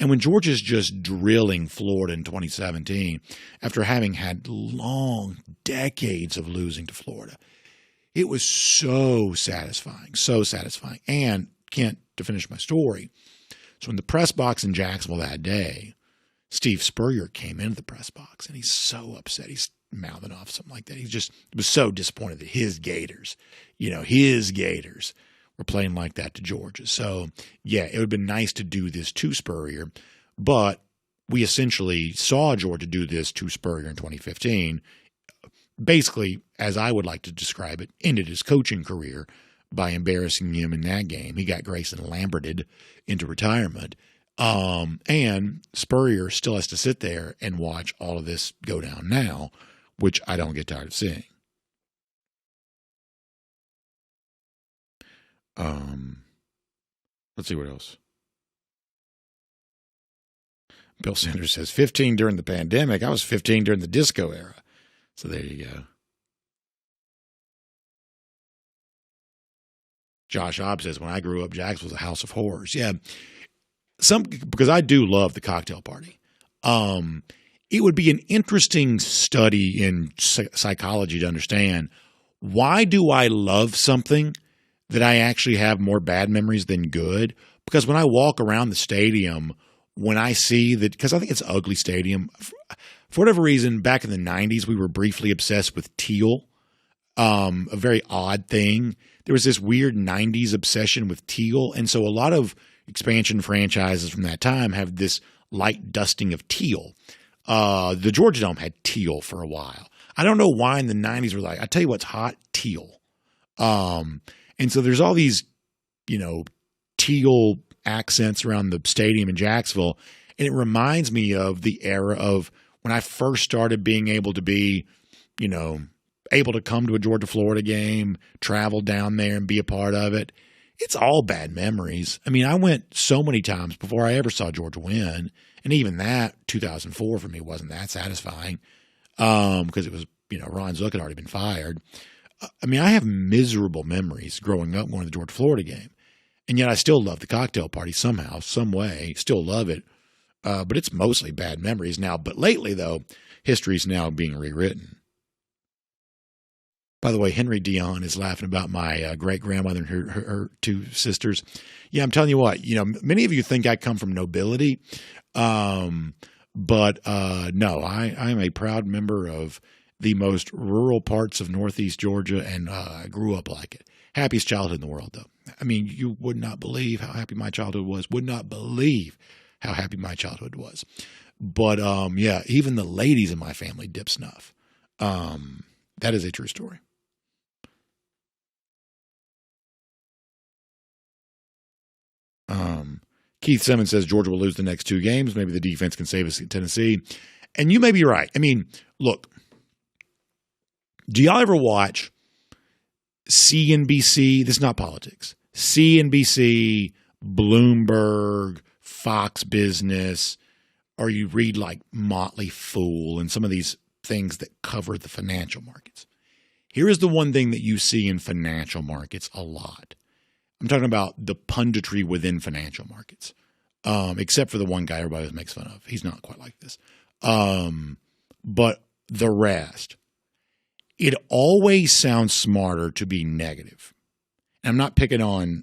And when Georgia's just drilling Florida in 2017, after having had long decades of losing to Florida, It was so satisfying, so satisfying. And, Kent, to finish my story, so in the press box in Jacksonville that day, Steve Spurrier came into the press box, and he's so upset. He's mouthing off something like that. He was so disappointed that his Gators were playing like that to Georgia. So, yeah, it would have been nice to do this to Spurrier, but we essentially saw Georgia do this to Spurrier in 2015. Basically, as I would like to describe it, ended his coaching career by embarrassing him in that game. He got Grayson Lamberted into retirement. And Spurrier still has to sit there and watch all of this go down now, which I don't get tired of seeing. Let's see what else. Bill Sanders says 15 during the pandemic. I was 15 during the disco era. So there you go. Josh Obb says, when I grew up, Jacksonville was a house of horrors. Yeah. Because I do love the cocktail party. It would be an interesting study in psychology to understand, why do I love something that I actually have more bad memories than good? Because when I walk around the stadium, when I see that, because I think it's an ugly stadium, for whatever reason, back in the 90s, we were briefly obsessed with teal, a very odd thing. There was this weird 90s obsession with teal, and so a lot of expansion franchises from that time have this light dusting of teal. The Georgia Dome had teal for a while. I don't know why in the 90s we're like, I tell you what's hot, teal. And so there's all these, teal accents around the stadium in Jacksonville, and it reminds me of the era of when I first started being able to be, able to come to a Georgia-Florida game, travel down there and be a part of it. It's all bad memories. I mean, I went so many times before I ever saw Georgia win, and even that 2004 for me wasn't that satisfying because it was, Ron Zook had already been fired. I mean, I have miserable memories growing up going to the Georgia-Florida game, and yet I still love the cocktail party somehow, some way, still love it, but it's mostly bad memories now. But lately, though, history's now being rewritten. By the way, Henry Dion is laughing about my great-grandmother and her two sisters. Yeah, I'm telling you what, many of you think I come from nobility, but no, I'm a proud member of the most rural parts of Northeast Georgia, and I grew up like it. Happiest childhood in the world, though. I mean, you would not believe how happy my childhood was. Would not believe how happy my childhood was. But, yeah, even the ladies in my family dip snuff. That is a true story. Keith Simmons says Georgia will lose the next two games. Maybe the defense can save us at Tennessee. And you may be right. I mean, look, do y'all ever watch CNBC? This is not politics. CNBC, Bloomberg, Fox Business, or you read like Motley Fool and some of these things that cover the financial markets. Here is the one thing that you see in financial markets a lot. I'm talking about the punditry within financial markets, except for the one guy everybody always makes fun of. He's not quite like this. But the rest, it always sounds smarter to be negative. And I'm not picking on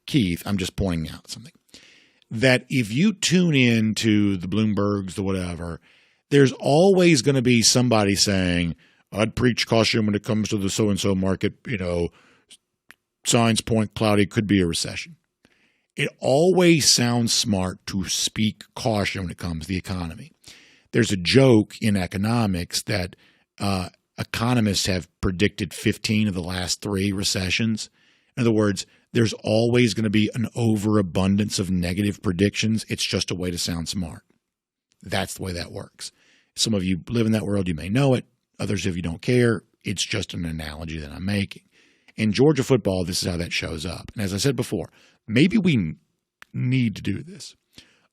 Keith. I'm just pointing out something. That if you tune in to the Bloombergs, the whatever, there's always going to be somebody saying, I'd preach caution when it comes to the so-and-so market, signs point cloudy, could be a recession. It always sounds smart to speak caution when it comes to the economy. There's a joke in economics that economists have predicted 15 of the last 3 recessions. In other words, there's always going to be an overabundance of negative predictions. It's just a way to sound smart. That's the way that works. Some of you live in that world, you may know it. Others of you don't care. It's just an analogy that I'm making. In Georgia football, this is how that shows up. And as I said before, maybe we need to do this.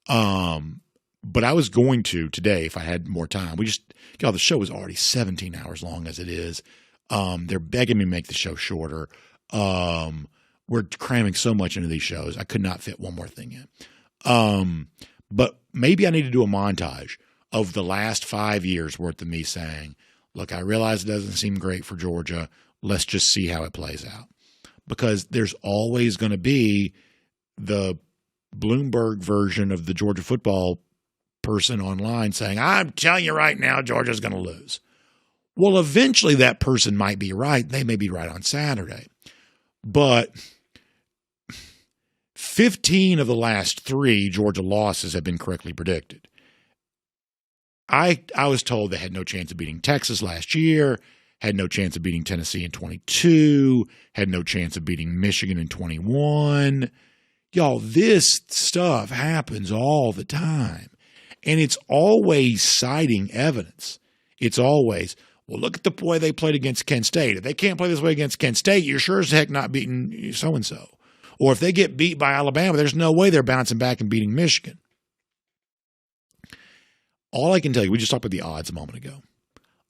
But I was going to today if I had more time. The show is already 17 hours long as it is. They're begging me to make the show shorter. We're cramming so much into these shows. I could not fit one more thing in. But maybe I need to do a montage of the last 5 years worth of me saying, look, I realize it doesn't seem great for Georgia. let's just see how it plays out. Because there's always going to be the Bloomberg version of the Georgia football person online saying, I'm telling you right now, Georgia's going to lose. Well, eventually that person might be right. They may be right on Saturday. But 15 of the last 3 Georgia losses have been correctly predicted. I was told they had no chance of beating Texas last year, had no chance of beating Tennessee in 22, had no chance of beating Michigan in 21. Y'all, this stuff happens all the time. And it's always citing evidence. It's always, well, look at the way they played against Kent State. If they can't play this way against Kent State, you're sure as heck not beating so-and-so. Or if they get beat by Alabama, there's no way they're bouncing back and beating Michigan. All I can tell you, we just talked about the odds a moment ago.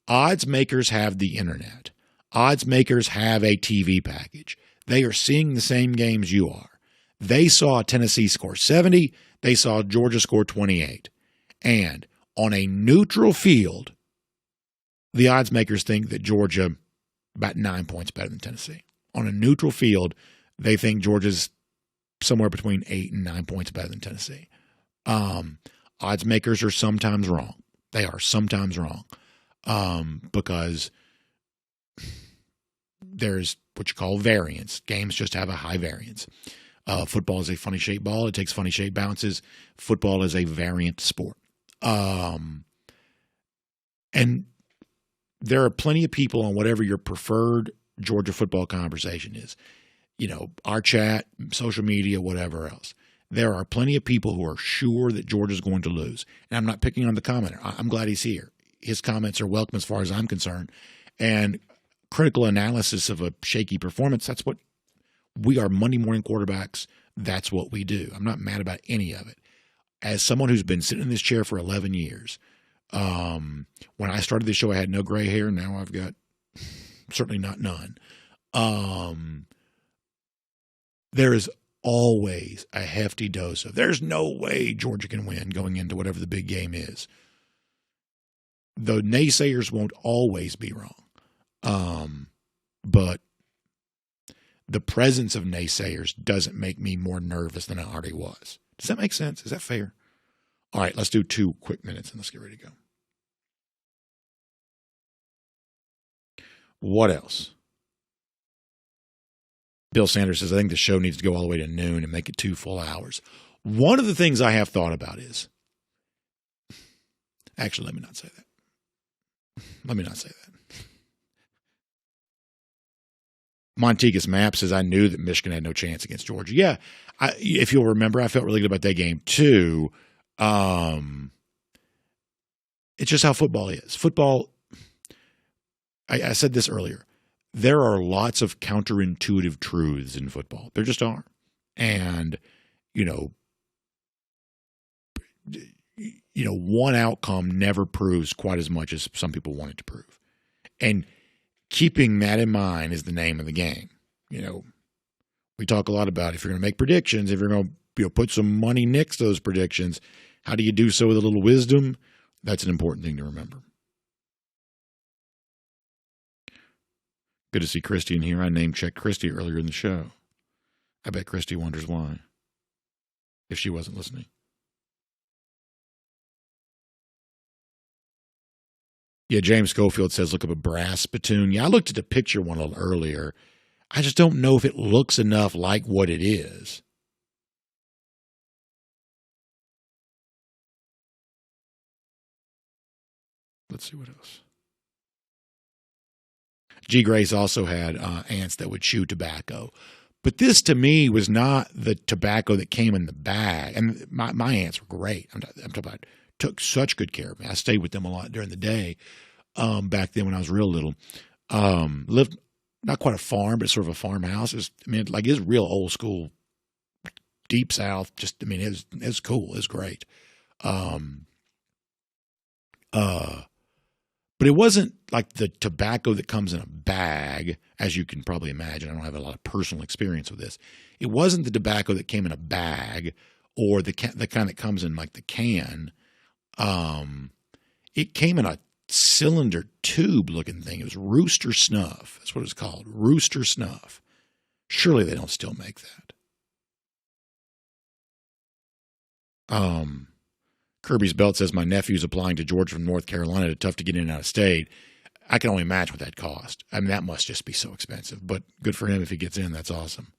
Odds makers have the internet. Odds makers have a TV package. They are seeing the same games you are. They saw Tennessee score 70. They saw Georgia score 28. And on a neutral field, the odds makers think that Georgia about 9 points better than Tennessee. On a neutral field, they think Georgia's somewhere between 8 and 9 points better than Tennessee. Odds makers are sometimes wrong. They are sometimes wrong because there's what you call variance. Games just have a high variance. Football is a funny shaped ball. It takes funny shaped bounces. Football is a variant sport. And there are plenty of people on whatever your preferred Georgia football conversation is. You know, our chat, social media, whatever else. There are plenty of people who are sure that Georgia's going to lose. And I'm not picking on the commenter. I'm glad he's here. His comments are welcome as far as I'm concerned. And critical analysis of a shaky performance, that's what we are. Monday morning quarterbacks, that's what we do. I'm not mad about any of it. As someone who's been sitting in this chair for 11 years, when I started this show, I had no gray hair. Now I've got certainly not none. There is always a hefty dose of there's no way Georgia can win going into whatever the big game is. The naysayers won't always be wrong. But the presence of naysayers doesn't make me more nervous than I already was. Does that make sense? Is that fair? All right, let's do 2 quick minutes and let's get ready to go. What else? Bill Sanders says, I think the show needs to go all the way to noon and make it 2 full hours. One of the things I have thought about is, actually, let me not say that. Montegas Map says, I knew that Michigan had no chance against Georgia. Yeah, if you'll remember, I felt really good about that game too. It's just how football is. Football, I said this earlier, there are lots of counterintuitive truths in football. There just are. And, one outcome never proves quite as much as some people want it to prove. And keeping that in mind is the name of the game. We talk a lot about if you're going to make predictions, if you're going to put some money next to those predictions, how do you do so with a little wisdom? That's an important thing to remember. Good to see Christy in here. I name-checked Christy earlier in the show. I bet Christy wonders why, if she wasn't listening. Yeah, James Schofield says, look up a brass spittoon. Yeah, I looked at the picture one a little earlier. I just don't know if it looks enough like what it is. Let's see what else. G. Grace also had ants that would chew tobacco. But this, to me, was not the tobacco that came in the bag. And my ants were great. I'm talking about, took such good care of me. I stayed with them a lot during the day back then when I was real little. Lived not quite a farm, but sort of a farmhouse. It's real old school, deep South. It was cool. It was great. But it wasn't like the tobacco that comes in a bag, as you can probably imagine. I don't have a lot of personal experience with this. It wasn't the tobacco that came in a bag or the kind that comes in like the can. It came in a cylinder tube looking thing. It was Rooster Snuff. That's what it's called, Rooster Snuff. Surely they don't still make that. Kirby's Belt says, my nephew's applying to Georgia from North Carolina. It's tough to get in and out of state. I can only imagine what that cost. I mean, that must just be so expensive. But good for him if he gets in. That's awesome.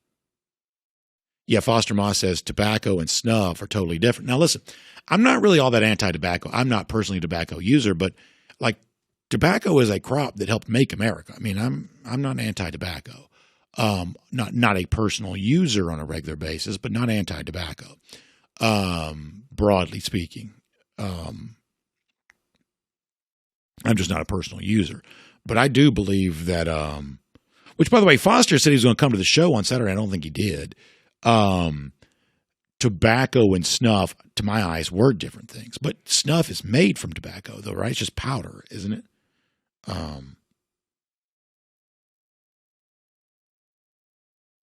Yeah, Foster Moss says tobacco and snuff are totally different. Now, listen, I'm not really all that anti-tobacco. I'm not personally a tobacco user, but like tobacco is a crop that helped make America. I mean, I'm not anti-tobacco. Not a personal user on a regular basis, but not anti-tobacco. Broadly speaking, I'm just not a personal user. But I do believe that, which by the way, Foster said he was going to come to the show on Saturday. I don't think he did. Tobacco and snuff, to my eyes, were different things. But snuff is made from tobacco, though, right? It's just powder, isn't it?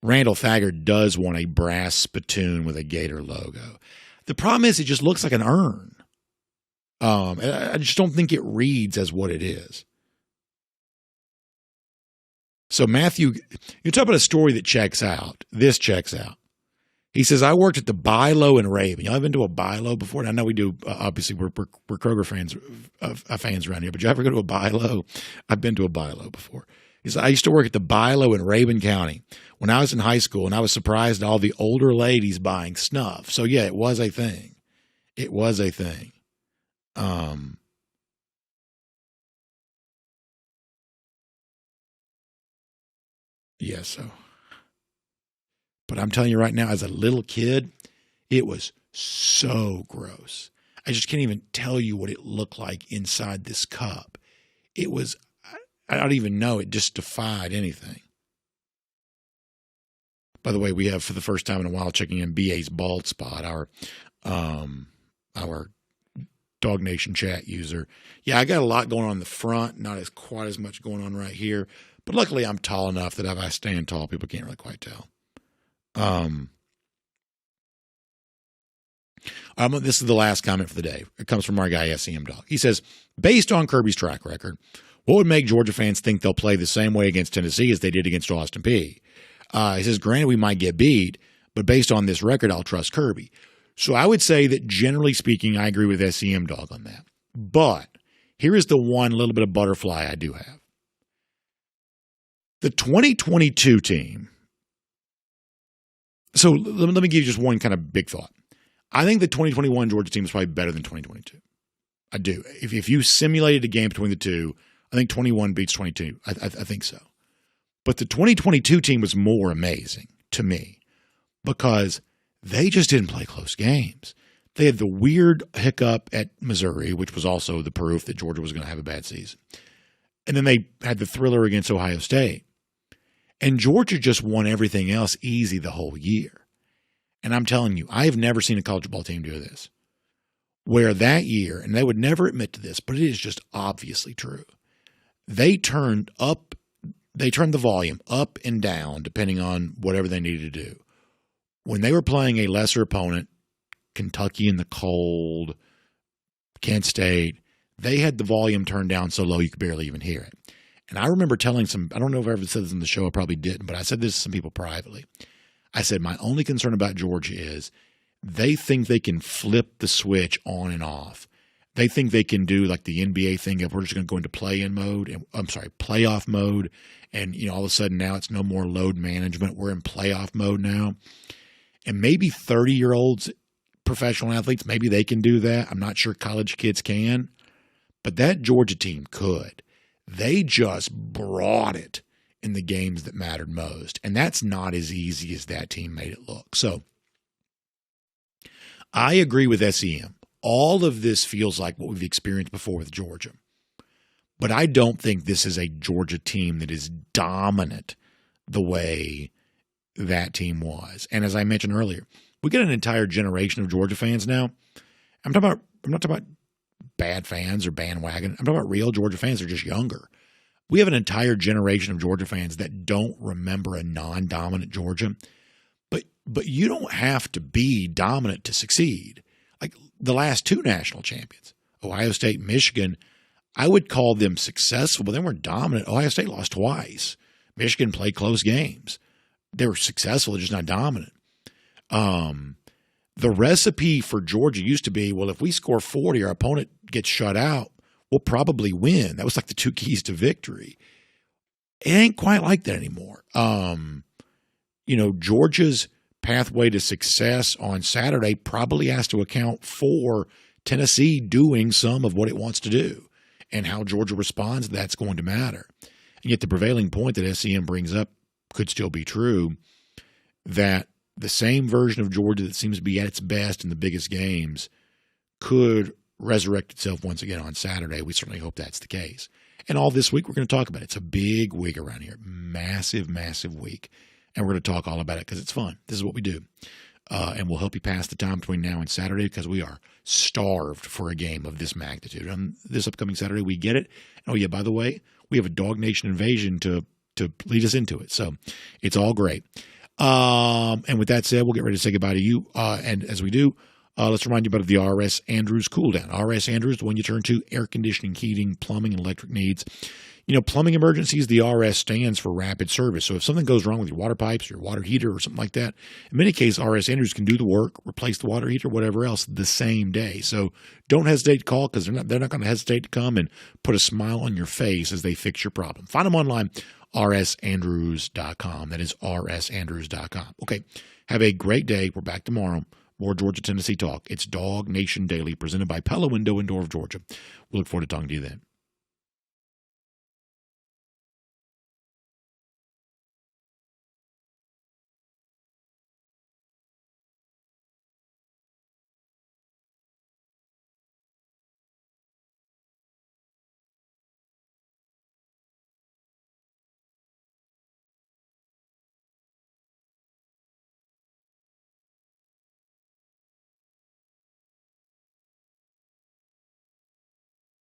Randall Thagard does want a brass spittoon with a Gator logo. The problem is it just looks like an urn. I just don't think it reads as what it is. So Matthew, you talk about a story that checks out. This checks out. He says, I worked at the Bilo in Raven. Y'all ever been to a Bilo before? And I know we do. Obviously, we're Kroger fans around here. But you ever go to a Bilo? I've been to a Bilo before. He said, I used to work at the Bilo in Raven County when I was in high school, and I was surprised at all the older ladies buying snuff. So, yeah, it was a thing. It was a thing. Yeah, so. But I'm telling you right now, as a little kid, it was so gross. I just can't even tell you what it looked like inside this cup. It was, I don't even know, it just defied anything. By the way, we have, for the first time in a while, checking in BA's Bald Spot, our DawgNation chat user. Yeah, I got a lot going on in the front, not as quite as much going on right here. But luckily, I'm tall enough that if I stand tall, people can't really quite tell. This is the last comment for the day. It comes from our guy, SEM Dog. He says, based on Kirby's track record, what would make Georgia fans think they'll play the same way against Tennessee as they did against Austin Peay? He says, granted, we might get beat, but based on this record, I'll trust Kirby. So I would say that generally speaking, I agree with SEM Dog on that. But here is the one little bit of butterfly I do have. The 2022 team. So let me give you just one kind of big thought. I think the 2021 Georgia team is probably better than 2022. I do. If you simulated a game between the two, I think 21 beats 22. I think so. But the 2022 team was more amazing to me because they just didn't play close games. They had the weird hiccup at Missouri, which was also the proof that Georgia was going to have a bad season. And then they had the thriller against Ohio State. And Georgia just won everything else easy the whole year. And I'm telling you, I have never seen a college football team do this. Where that year, and they would never admit to this, but it is just obviously true, they turned the volume up and down depending on whatever they needed to do. When they were playing a lesser opponent, Kentucky in the cold, Kent State, they had the volume turned down so low you could barely even hear it. And I remember telling I don't know if I ever said this in the show, I probably didn't, but I said this to some people privately. I said, my only concern about Georgia is they think they can flip the switch on and off. They think they can do like the NBA thing of we're just going to go into playoff mode. And, all of a sudden now it's no more load management. We're in playoff mode now. And maybe 30-year-olds, professional athletes, maybe they can do that. I'm not sure college kids can. But that Georgia team could. They just brought it in the games that mattered most. And that's not as easy as that team made it look. So I agree with SEM. All of this feels like what we've experienced before with Georgia. But I don't think this is a Georgia team that is dominant the way that team was. And as I mentioned earlier, we get an entire generation of Georgia fans now. I'm not talking about bad fans or bandwagon. I'm talking about real Georgia fans. They're just younger. We have an entire generation of Georgia fans that don't remember a non-dominant Georgia. But you don't have to be dominant to succeed. Like the last two national champions, Ohio State and Michigan, I would call them successful, but they weren't dominant. Ohio State lost twice. Michigan played close games. They were successful, just not dominant. The recipe for Georgia used to be, well, if we score 40, our opponent gets shut out, we'll probably win. That was like the two keys to victory. It ain't quite like that anymore. Georgia's pathway to success on Saturday probably has to account for Tennessee doing some of what it wants to do. And how Georgia responds, that's going to matter. And yet the prevailing point that SEM brings up could still be true, that the same version of Georgia that seems to be at its best in the biggest games could resurrect itself once again on Saturday. We certainly hope that's the case. And all this week we're going to talk about it. It's a big week around here. Massive, massive week. And we're going to talk all about it because it's fun. This is what we do. And we'll help you pass the time between now and Saturday because we are starved for a game of this magnitude. On this upcoming Saturday, we get it. Oh, yeah, by the way, we have a DawgNation invasion to lead us into it. So it's all great. And with that said, we'll get ready to say goodbye to you. And as we do, let's remind you about the R.S. Andrews cool down. R.S. Andrews, the one you turn to, air conditioning, heating, plumbing, and electric needs. Plumbing emergencies, the RS stands for rapid service. So if something goes wrong with your water pipes, your water heater, or something like that, in many cases, RS Andrews can do the work, replace the water heater, whatever else, the same day. So don't hesitate to call because they're not going to hesitate to come and put a smile on your face as they fix your problem. Find them online, rsandrews.com. That is rsandrews.com. Okay, have a great day. We're back tomorrow. More Georgia-Tennessee talk. It's DawgNation Daily, presented by Pella Window and Door of Georgia. We look forward to talking to you then.